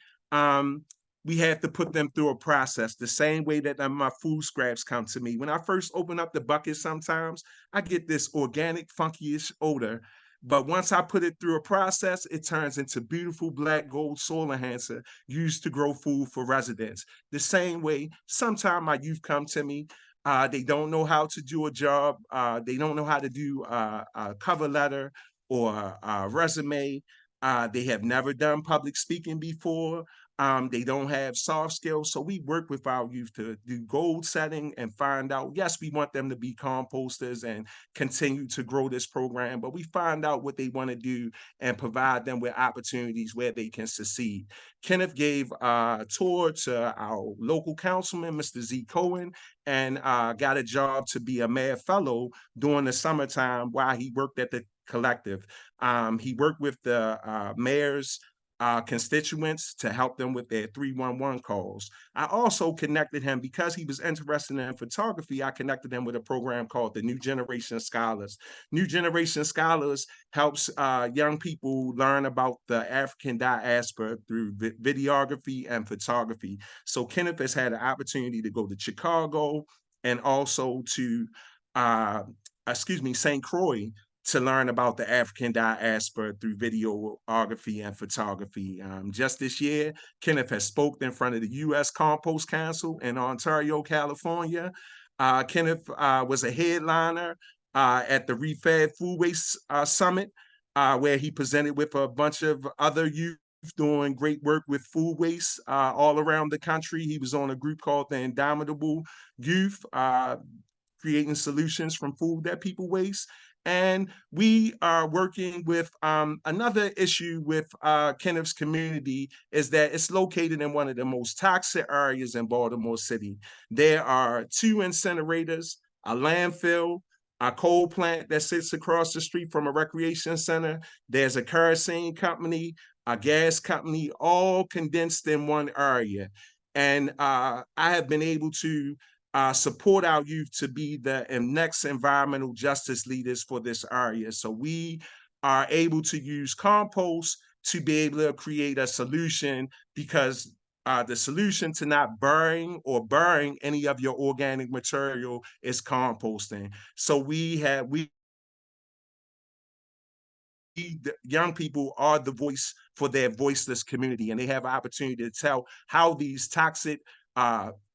we have to put them through a process the same way that my food scraps come to me. When I first open up the bucket, sometimes I get this organic, funkyish odor. But once I put it through a process, it turns into beautiful black gold soil enhancer used to grow food for residents. The same way, sometimes my youth come to me, they don't know how to do a job. They don't know how to do a cover letter or a resume. They have never done public speaking before. They don't have soft skills. So we work with our youth to do goal setting and find out, yes, we want them to be composters and continue to grow this program, but we find out what they want to do and provide them with opportunities where they can succeed. Kenneth gave a tour to our local councilman, Mr. Z. Cohen, and got a job to be a mayor fellow during the summertime while he worked at the collective. He worked with the mayors constituents to help them with their 311 calls. I also connected him because he was interested in photography. I connected him with a program called the New Generation Scholars. New Generation Scholars helps young people learn about the African diaspora through videography and photography. So Kenneth has had an opportunity to go to Chicago and also to, St. Croix to learn about the African diaspora through videography and photography. Just this year, Kenneth has spoken in front of the U.S. Compost Council in Ontario, California. Kenneth was a headliner at the Refed Food Waste Summit, where he presented with a bunch of other youth doing great work with food waste all around the country. He was on a group called the Indomitable Youth, creating solutions from food that people waste. And we are working with another issue with Kenneth's community is that it's located in one of the most toxic areas in Baltimore City. There are 2 incinerators, a landfill, a coal plant that sits across the street from a recreation center. There's a kerosene company, a gas company, all condensed in one area. And I have been able to support our youth to be the next environmental justice leaders for this area. So we are able to use compost to be able to create a solution, because the solution to not burying any of your organic material is composting. So the young people are the voice for their voiceless community, and they have an opportunity to tell how these toxic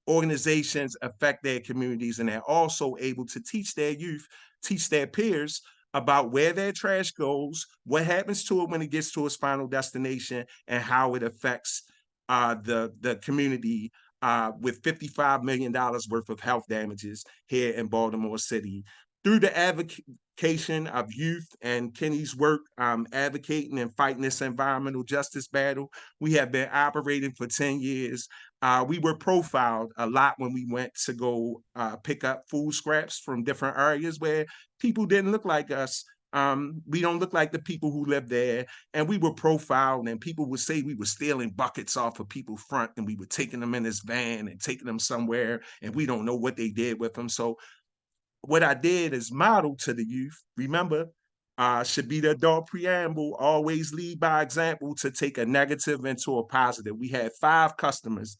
organizations affect their communities, and they're also able to teach their youth, teach their peers about where their trash goes, what happens to it when it gets to its final destination, and how it affects the community with $55 million worth of health damages here in Baltimore City. Through the advocation of youth and Kenny's work advocating and fighting this environmental justice battle, we have been operating for 10 years. We were profiled a lot when we went to go pick up food scraps from different areas where people didn't look like us. We don't look like the people who live there. And we were profiled, and people would say we were stealing buckets off of people's front, and we were taking them in this van and taking them somewhere, and we don't know what they did with them. So what I did is model to the youth. Remember, should be the adult preamble, always lead by example to take a negative into a positive. We had 5 customers,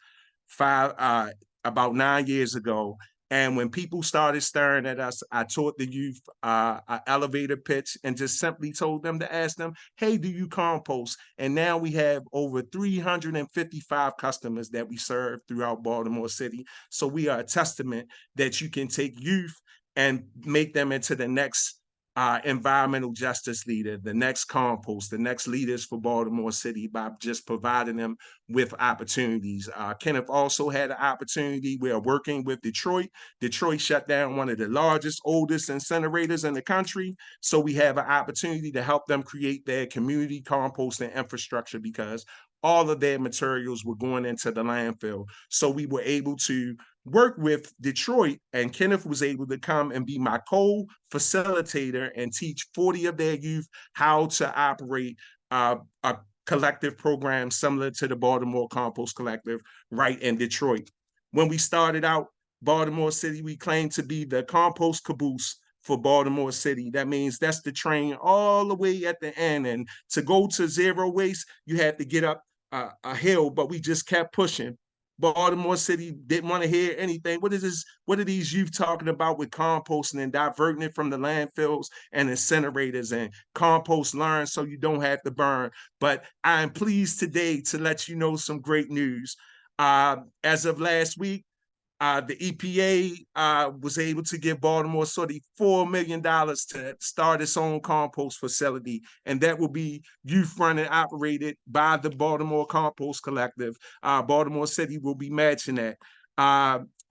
about 9 years ago. And when people started staring at us, I taught the youth an elevator pitch and just simply told them to ask them, hey, do you compost? And now we have over 355 customers that we serve throughout Baltimore City. So we are a testament that you can take youth and make them into the next environmental justice leader, the next compost, the next leaders for Baltimore City by just providing them with opportunities. Kenneth also had an opportunity. We are working with Detroit. Detroit shut down one of the largest, oldest incinerators in the country. So we have an opportunity to help them create their community composting infrastructure, because all of their materials were going into the landfill. So we were able to work with Detroit, and Kenneth was able to come and be my co-facilitator and teach 40 of their youth how to operate a collective program similar to the Baltimore Compost Collective right in Detroit. When we started out, Baltimore City, we claimed to be the compost caboose for Baltimore City. That means that's the train all the way at the end. And to go to zero waste, you have to get up a hill, but we just kept pushing. Baltimore City didn't want to hear anything. What is this? What are these youth talking about with composting and diverting it from the landfills and incinerators, and compost learn so you don't have to burn? But I'm pleased today to let you know some great news. As of last week, the EPA was able to give Baltimore City $4 million to start its own compost facility, and that will be youth run and operated by the Baltimore Compost Collective. Baltimore City will be matching that.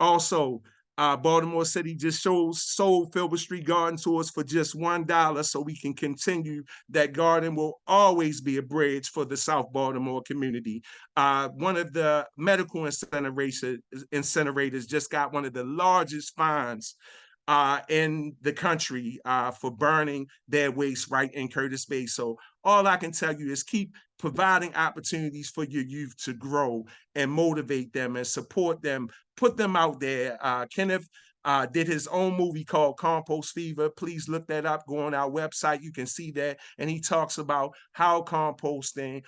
Also, Baltimore City just sold Filbert Street Garden to us for just $1, so we can continue. That garden will always be a bridge for the South Baltimore community. One of the medical incinerators just got one of the largest fines in the country for burning their waste right in Curtis Bay. So all I can tell you is keep providing opportunities for your youth to grow and motivate them and support them, put them out there. Kenneth did his own movie called Compost Fever. Please look that up. Go on our website. You can see that. And he talks about how composting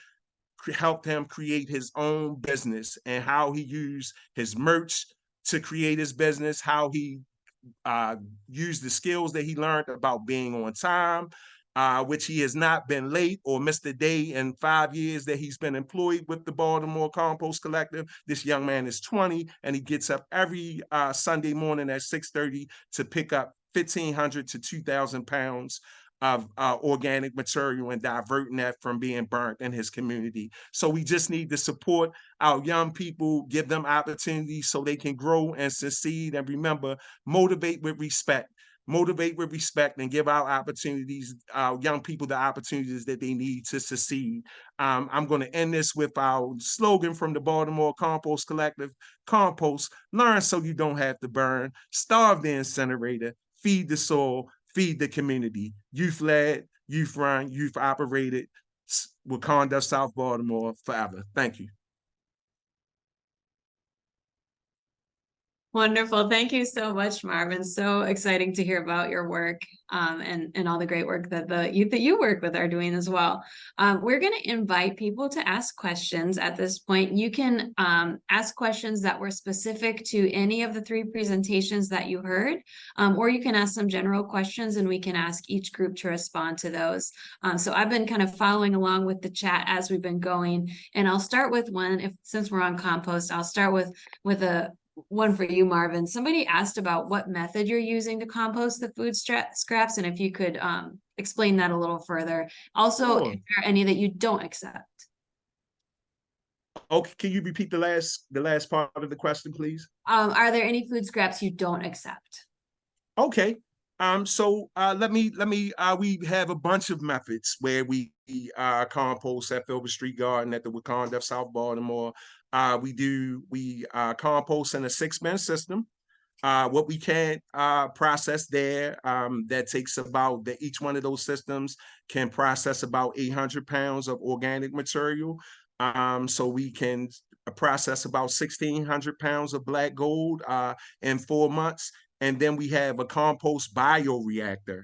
helped him create his own business and how he used his merch to create his business, how he used the skills that he learned about being on time, which he has not been late or missed a day in 5 years that he's been employed with the Baltimore Compost Collective. This young man is 20, and he gets up every Sunday morning at 6:30 to pick up 1,500 to 2,000 pounds of organic material and diverting that from being burnt in his community. So we just need to support our young people, give them opportunities so they can grow and succeed. And remember, motivate with respect. Motivate with respect and give our opportunities, our young people, the opportunities that they need to succeed. I'm going to end this with our slogan from the Baltimore Compost Collective: compost, learn so you don't have to burn, starve the incinerator, feed the soil, feed the community. Youth-led, youth-run, youth-operated. Wakanda, South Baltimore, forever. Thank you. Wonderful. Thank you so much, Marvin. So exciting to hear about your work and all the great work that the youth that you work with are doing as well. We're going to invite people to ask questions at this point. You can ask questions that were specific to any of the 3 presentations that you heard, or you can ask some general questions and we can ask each group to respond to those. So I've been kind of following along with the chat as we've been going, and I'll start with one. Since we're on compost, I'll start with one for you, Marvin. Somebody asked about what method you're using to compost the food scraps, and if you could explain that a little further. Also, Sure. if there are any that you don't accept. Okay, can you repeat the last part of the question, please? Are there any food scraps you don't accept? Okay. So let me we have a bunch of methods where we compost at Filbert Street Garden at the Wakanda of South Baltimore. We compost in a 6-bin system. What we can't process there, that takes about, each one of those systems can process about 800 pounds of organic material. So we can process about 1,600 pounds of black gold in 4 months. And then we have a compost bioreactor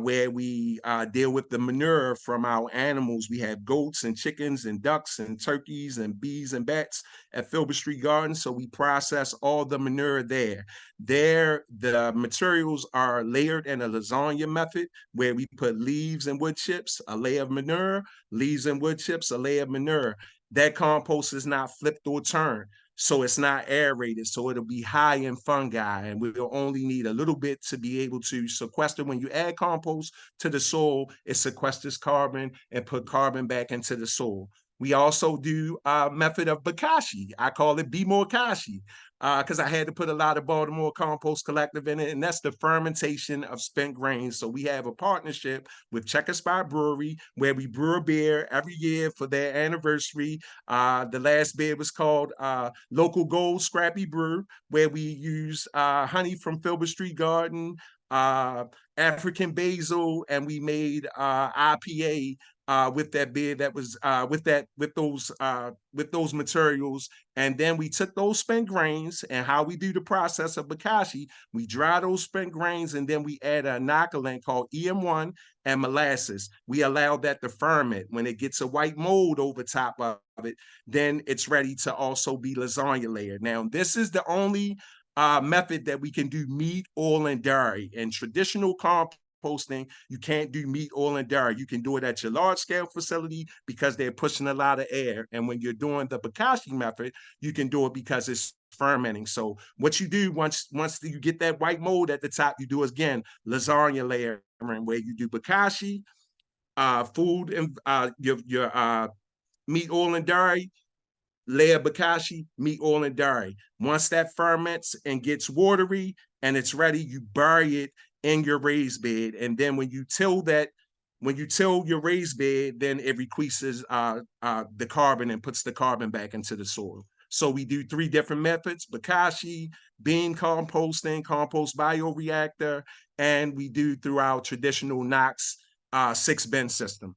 where we deal with the manure from our animals. We have goats and chickens and ducks and turkeys and bees and bats at Filbert Street Garden. So we process all the manure there. There, the materials are layered in a lasagna method where we put leaves and wood chips, a layer of manure, leaves and wood chips, a layer of manure. That compost is not flipped or turned. So it's not aerated, so it'll be high in fungi, and we'll only need a little bit to be able to sequester. When you add compost to the soil, it sequesters carbon and put carbon back into the soil. We also do a method of Bokashi. I call it Be More Kashi, because I had to put a lot of Baltimore Compost Collective in it, and that's the fermentation of spent grains. So we have a partnership with Checker Spot Brewery where we brew a beer every year for their anniversary. The last beer was called Local Gold Scrappy Brew, where we use honey from Filbert Street Garden, African basil, and we made IPA with that bed that was with those materials. And then we took those spent grains, and how we do the process of bokashi, we dry those spent grains, and then we add a inoculant called EM1 and molasses. We allow that to ferment. When it gets a white mold over top of it, then it's ready to also be lasagna layered. Now, this is the only method that we can do meat, oil, and dairy. In traditional composting, you can't do meat, oil, and dairy. You can do it at your large scale facility because they're pushing a lot of air. And when you're doing the bokashi method, you can do it because it's fermenting. So what you do once you get that white mold at the top, you do again lasagna layering, where you do bokashi, food, and your meat, oil, and dairy, layer bokashi, meat, oil, and dairy. Once that ferments and gets watery and it's ready, you bury it in your raised bed. And then when you till your raised bed, then it requests the carbon and puts the carbon back into the soil. So we do 3 different methods: bokashi, bean composting, compost bioreactor, and we do through our traditional Knox 6-bin system.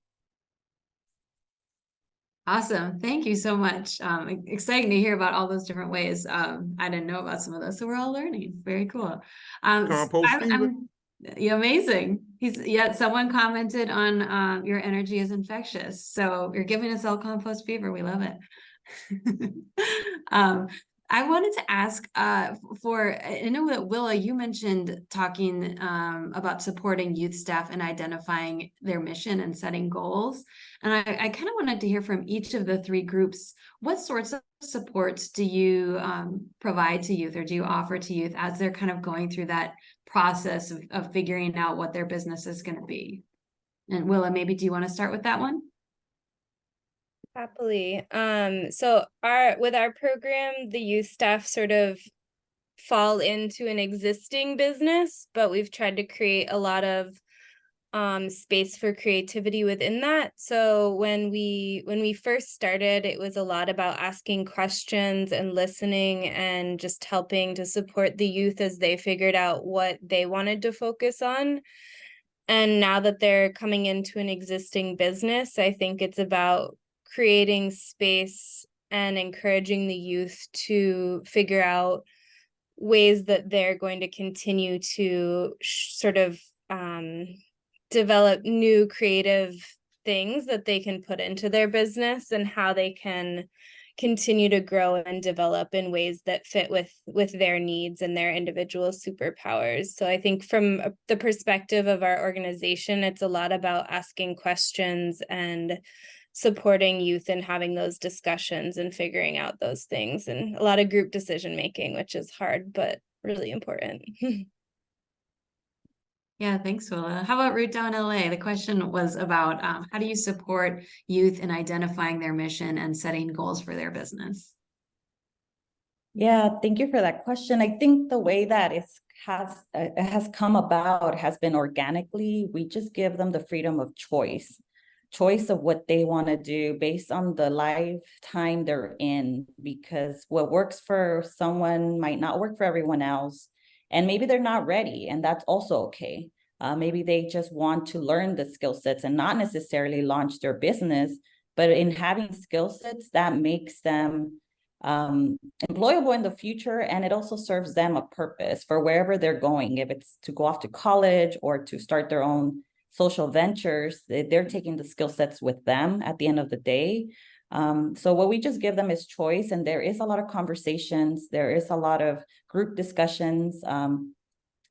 Awesome. Thank you so much. Exciting to hear about all those different ways. I didn't know about some of those, so we're all learning. Very cool. Compost fever. Yeah, amazing. Someone commented on your energy is infectious. So you're giving us all compost fever. We love it. I wanted to ask I know that Willa, you mentioned talking about supporting youth staff and identifying their mission and setting goals. And I kind of wanted to hear from each of the 3 groups, what sorts of supports do you provide to youth, or do you offer to youth as they're kind of going through that process of figuring out what their business is going to be? And Willa, maybe do you want to start with that one? Happily. So with our program, the youth staff sort of fall into an existing business, but we've tried to create a lot of space for creativity within that. So when we first started, it was a lot about asking questions and listening and just helping to support the youth as they figured out what they wanted to focus on. And now that they're coming into an existing business, I think it's about creating space and encouraging the youth to figure out ways that they're going to continue to sort of develop new creative things that they can put into their business, and how they can continue to grow and develop in ways that fit with their needs and their individual superpowers. So I think from the perspective of our organization, it's a lot about asking questions and supporting youth and having those discussions and figuring out those things, and a lot of group decision making, which is hard but really important. Yeah, thanks, Willa. How about RootDown LA? The question was about how do you support youth in identifying their mission and setting goals for their business? Yeah, thank you for that question. I think the way that it has come about has been organically. We just give them the freedom of choice of what they want to do based on the lifetime they're in, because what works for someone might not work for everyone else. And maybe they're not ready, and that's also okay. Maybe they just want to learn the skill sets and not necessarily launch their business, but in having skill sets that makes them employable in the future, and it also serves them a purpose for wherever they're going. If it's to go off to college or to start their own social ventures, they're taking the skill sets with them at the end of the day. So what we just give them is choice, and there is a lot of conversations, there is a lot of group discussions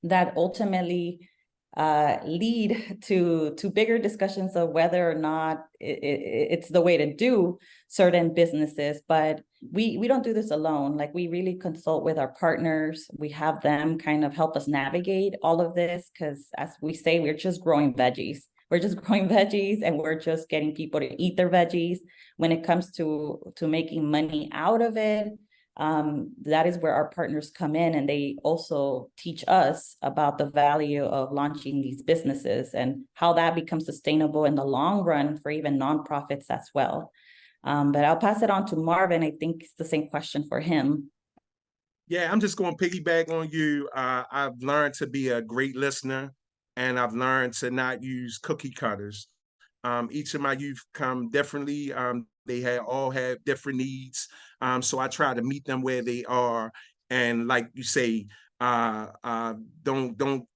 that ultimately lead to bigger discussions of whether or not it's the way to do certain businesses. But we don't do this alone. Like, we really consult with our partners. We have them kind of help us navigate all of this, because as we say, we're just growing veggies. We're just growing veggies, and we're just getting people to eat their veggies. When it comes to making money out of it, that is where our partners come in, and they also teach us about the value of launching these businesses and how that becomes sustainable in the long run for even nonprofits as well. But I'll pass it on to Marvin. I think it's the same question for him. Yeah, I'm just going to piggyback on you. I've learned to be a great listener, and I've learned to not use cookie cutters. Each of my youth come differently. They all have different needs. So I try to meet them where they are. And like you say, don't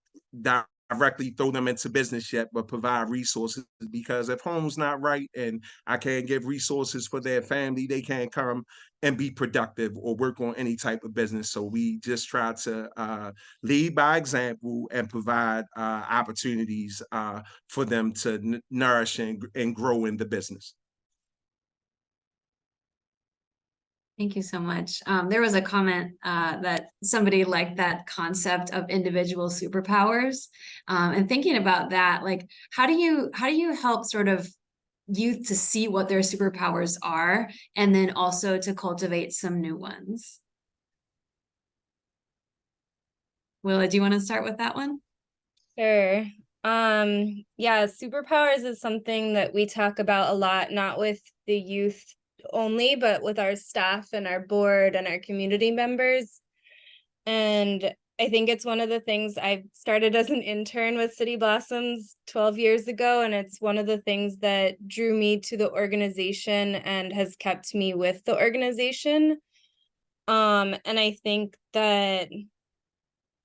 directly throw them into business yet, but provide resources, because if home's not right and I can't give resources for their family, they can't come and be productive or work on any type of business. So we just try to lead by example and provide opportunities for them to nourish and grow in the business. Thank you so much. There was a comment that somebody liked that concept of individual superpowers, and thinking about that, like, how do you help sort of youth to see what their superpowers are, and then also to cultivate some new ones? Willa, do you want to start with that one? Sure. Yeah, superpowers is something that we talk about a lot, not with the youth only, but with our staff and our board and our community members. And I think it's one of the things I started as an intern with City Blossoms 12 years ago. And it's one of the things that drew me to the organization and has kept me with the organization. And I think that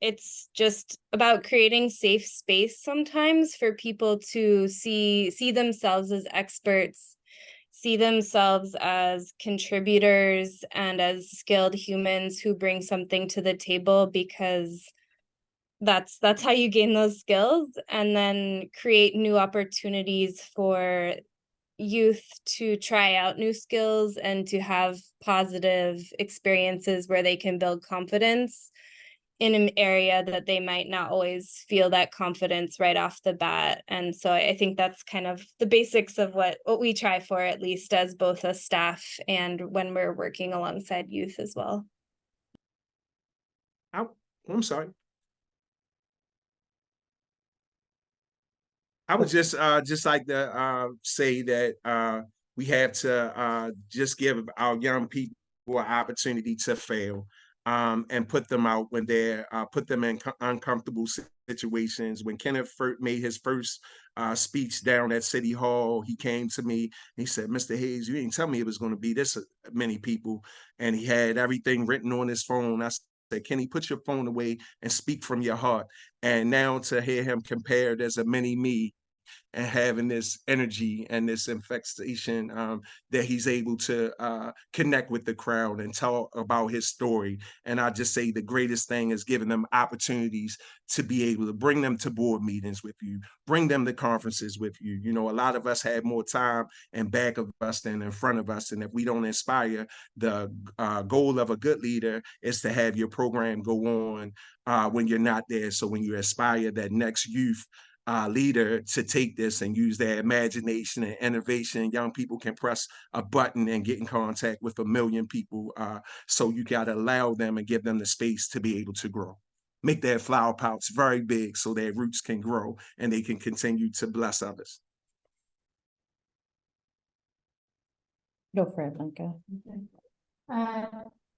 it's just about creating safe space sometimes for people to see themselves as experts, see themselves as contributors and as skilled humans who bring something to the table, because that's how you gain those skills, and then create new opportunities for youth to try out new skills and to have positive experiences where they can build confidence in an area that they might not always feel that confidence right off the bat. And so I think that's kind of the basics of what we try for, at least as both a staff and when we're working alongside youth as well. I'm sorry. I would just like to say that we have to just give our young people an opportunity to fail, and put them out when they're put them in uncomfortable situations. When Kenneth made his first speech down at City Hall, he came to me and he said, "Mr. Hayes, you didn't tell me it was going to be this many people," and he had everything written on his phone. I said, "Kenny, put your phone away and speak from your heart." And now to hear him compared as a mini me, and having this energy and this infestation, that he's able to connect with the crowd and tell about his story. And I just say the greatest thing is giving them opportunities to be able to bring them to board meetings with you, bring them to conferences with you. You know, a lot of us have more time in back of us than in front of us. And if we don't inspire, the goal of a good leader is to have your program go on when you're not there. So when you aspire that next youth leader to take this and use their imagination and innovation, young people can press a button and get in contact with 1 million people. So you got to allow them and give them the space to be able to grow. Make their flower pots very big so their roots can grow and they can continue to bless others. Go for it, Blanca.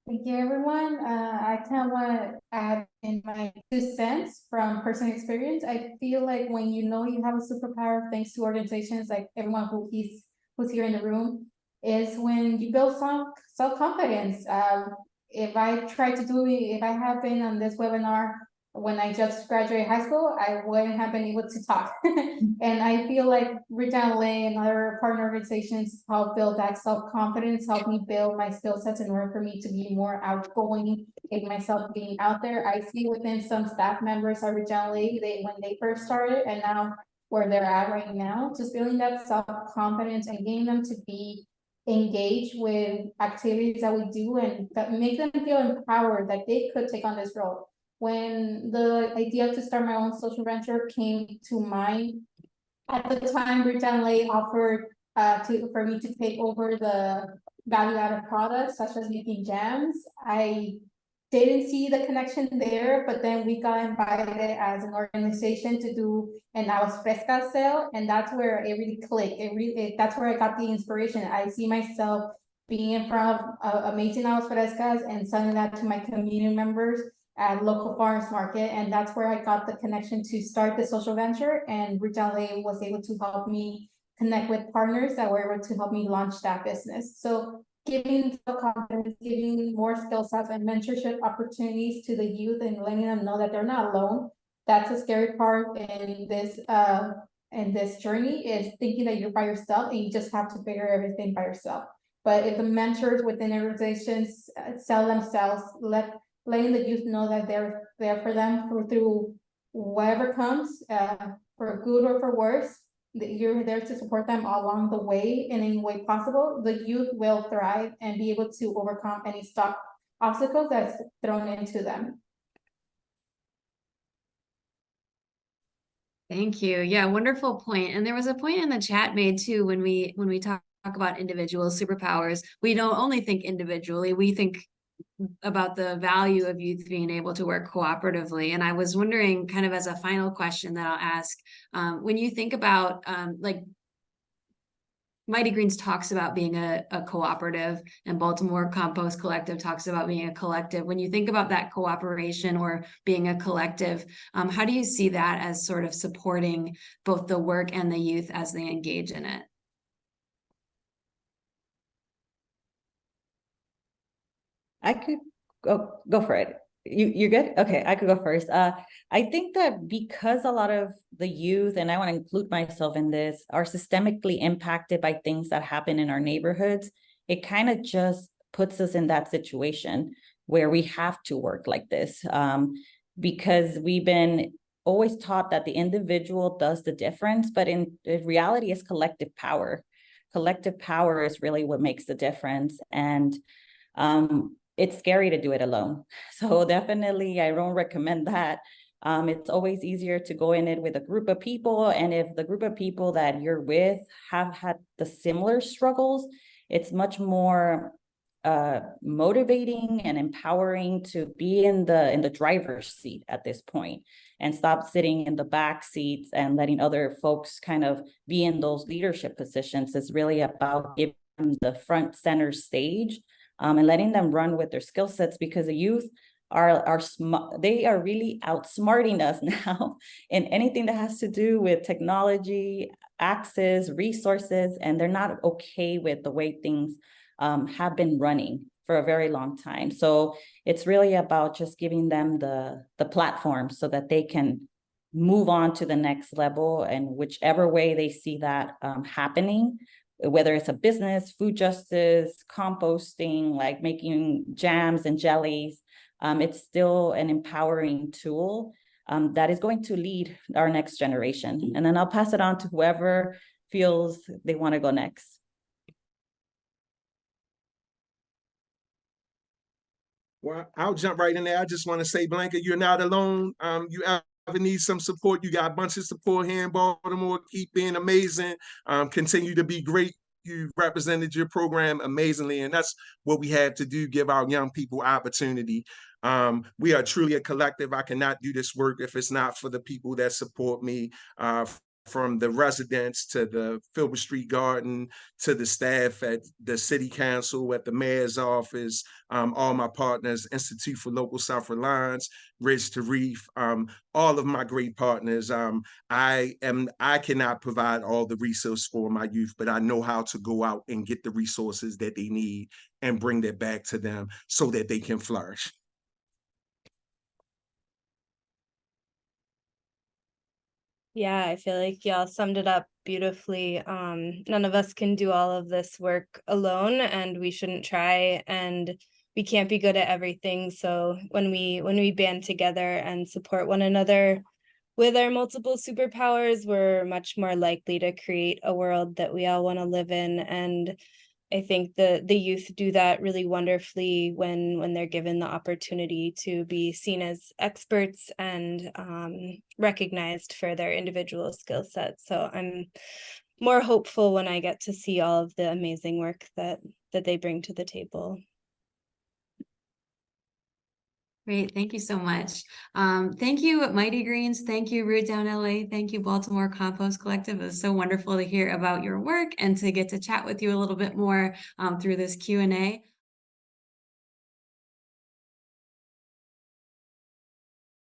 Thank you, everyone. I kind of want to add in my 2 cents from personal experience. I feel like when you know you have a superpower, thanks to organizations like everyone who's here in the room, is when you build some self-confidence. If I have been on this webinar when I just graduated high school, I wouldn't have been able to talk. And I feel like RootDown LA and other partner organizations help build that self-confidence, help me build my skill sets in order for me to be more outgoing in myself being out there. I see within some staff members at RootDown LA, when they first started and now where they're at right now, just building that self-confidence and getting them to be engaged with activities that we do and that make them feel empowered that they could take on this role. When the idea to start my own social venture came to mind, at the time, RootDown LA offered for me to take over the value-added products, such as making jams. I didn't see the connection there, but then we got invited as an organization to do an Aguas Frescas sale, and that's where it really clicked. That's where I got the inspiration. I see myself being in front of amazing Aguas Frescas and selling that to my community members at local farmers market, and that's where I got the connection to start the social venture, and RootDown LA was able to help me connect with partners that were able to help me launch that business. So giving self-confidence, giving more skill sets and mentorship opportunities to the youth and letting them know that they're not alone. That's a scary part in this journey, is thinking that you're by yourself and you just have to figure everything by yourself. But if the mentors within organizations sell themselves, letting the youth know that they're there for them through whatever comes, for good or for worse, that you're there to support them along the way in any way possible, the youth will thrive and be able to overcome any obstacles that's thrown into them. Thank you. Yeah, wonderful point. And there was a point in the chat made too when we talk about individual superpowers. We don't only think individually, we think about the value of youth being able to work cooperatively. And I was wondering, kind of as a final question that I'll ask, when you think about like Mighty Greens talks about being a cooperative, and Baltimore Compost Collective talks about being a collective. When you think about that cooperation or being a collective, how do you see that as sort of supporting both the work and the youth as they engage in it? I could go for it. You're good? Okay, I could go first. I think that because a lot of the youth, and I want to include myself in this, are systemically impacted by things that happen in our neighborhoods, it kind of just puts us in that situation where we have to work like this, because we've been always taught that the individual does the difference, but in reality, it's collective power. Collective power is really what makes the difference. And it's scary to do it alone. So definitely, I don't recommend that. It's always easier to go in it with a group of people. And if the group of people that you're with have had the similar struggles, it's much more motivating and empowering to be in the driver's seat at this point, and stop sitting in the back seats and letting other folks kind of be in those leadership positions. It's really about giving them the front center stage, and letting them run with their skill sets, because the youth they are really outsmarting us now in anything that has to do with technology, access, resources, and they're not okay with the way things have been running for a very long time. So it's really about just giving them the platform so that they can move on to the next level, and whichever way they see that happening, whether it's a business, food justice, composting, like making jams and jellies, it's still an empowering tool that is going to lead our next generation. And then I'll pass it on to whoever feels they want to go next. Well, I'll jump right in there. I just want to say, Blanca, you're not alone. You ever need some support, you got a bunch of support here in Baltimore. Keep being amazing. Continue to be great. You represented your program amazingly, and that's what we have to do, give our young people opportunity. We are truly a collective. I cannot do this work if it's not for the people that support me, from the residents to the Filbert Street Garden to the staff at the city council, at the mayor's office, all my partners, Institute for Local Self-Reliance, Ridge to Reef, all of my great partners. I cannot provide all the resources for my youth, but I know how to go out and get the resources that they need and bring that back to them so that they can flourish. Yeah, I feel like y'all summed it up beautifully. None of us can do all of this work alone, and we shouldn't try, and we can't be good at everything. So when we band together and support one another with our multiple superpowers, we're much more likely to create a world that we all want to live in. And I think the youth do that really wonderfully when they're given the opportunity to be seen as experts and recognized for their individual skill sets. So I'm more hopeful when I get to see all of the amazing work that they bring to the table. Great, thank you so much. Thank you, Mighty Greens. Thank you, RootDown LA. Thank you, Baltimore Compost Collective. It was so wonderful to hear about your work and to get to chat with you a little bit more through this Q&A.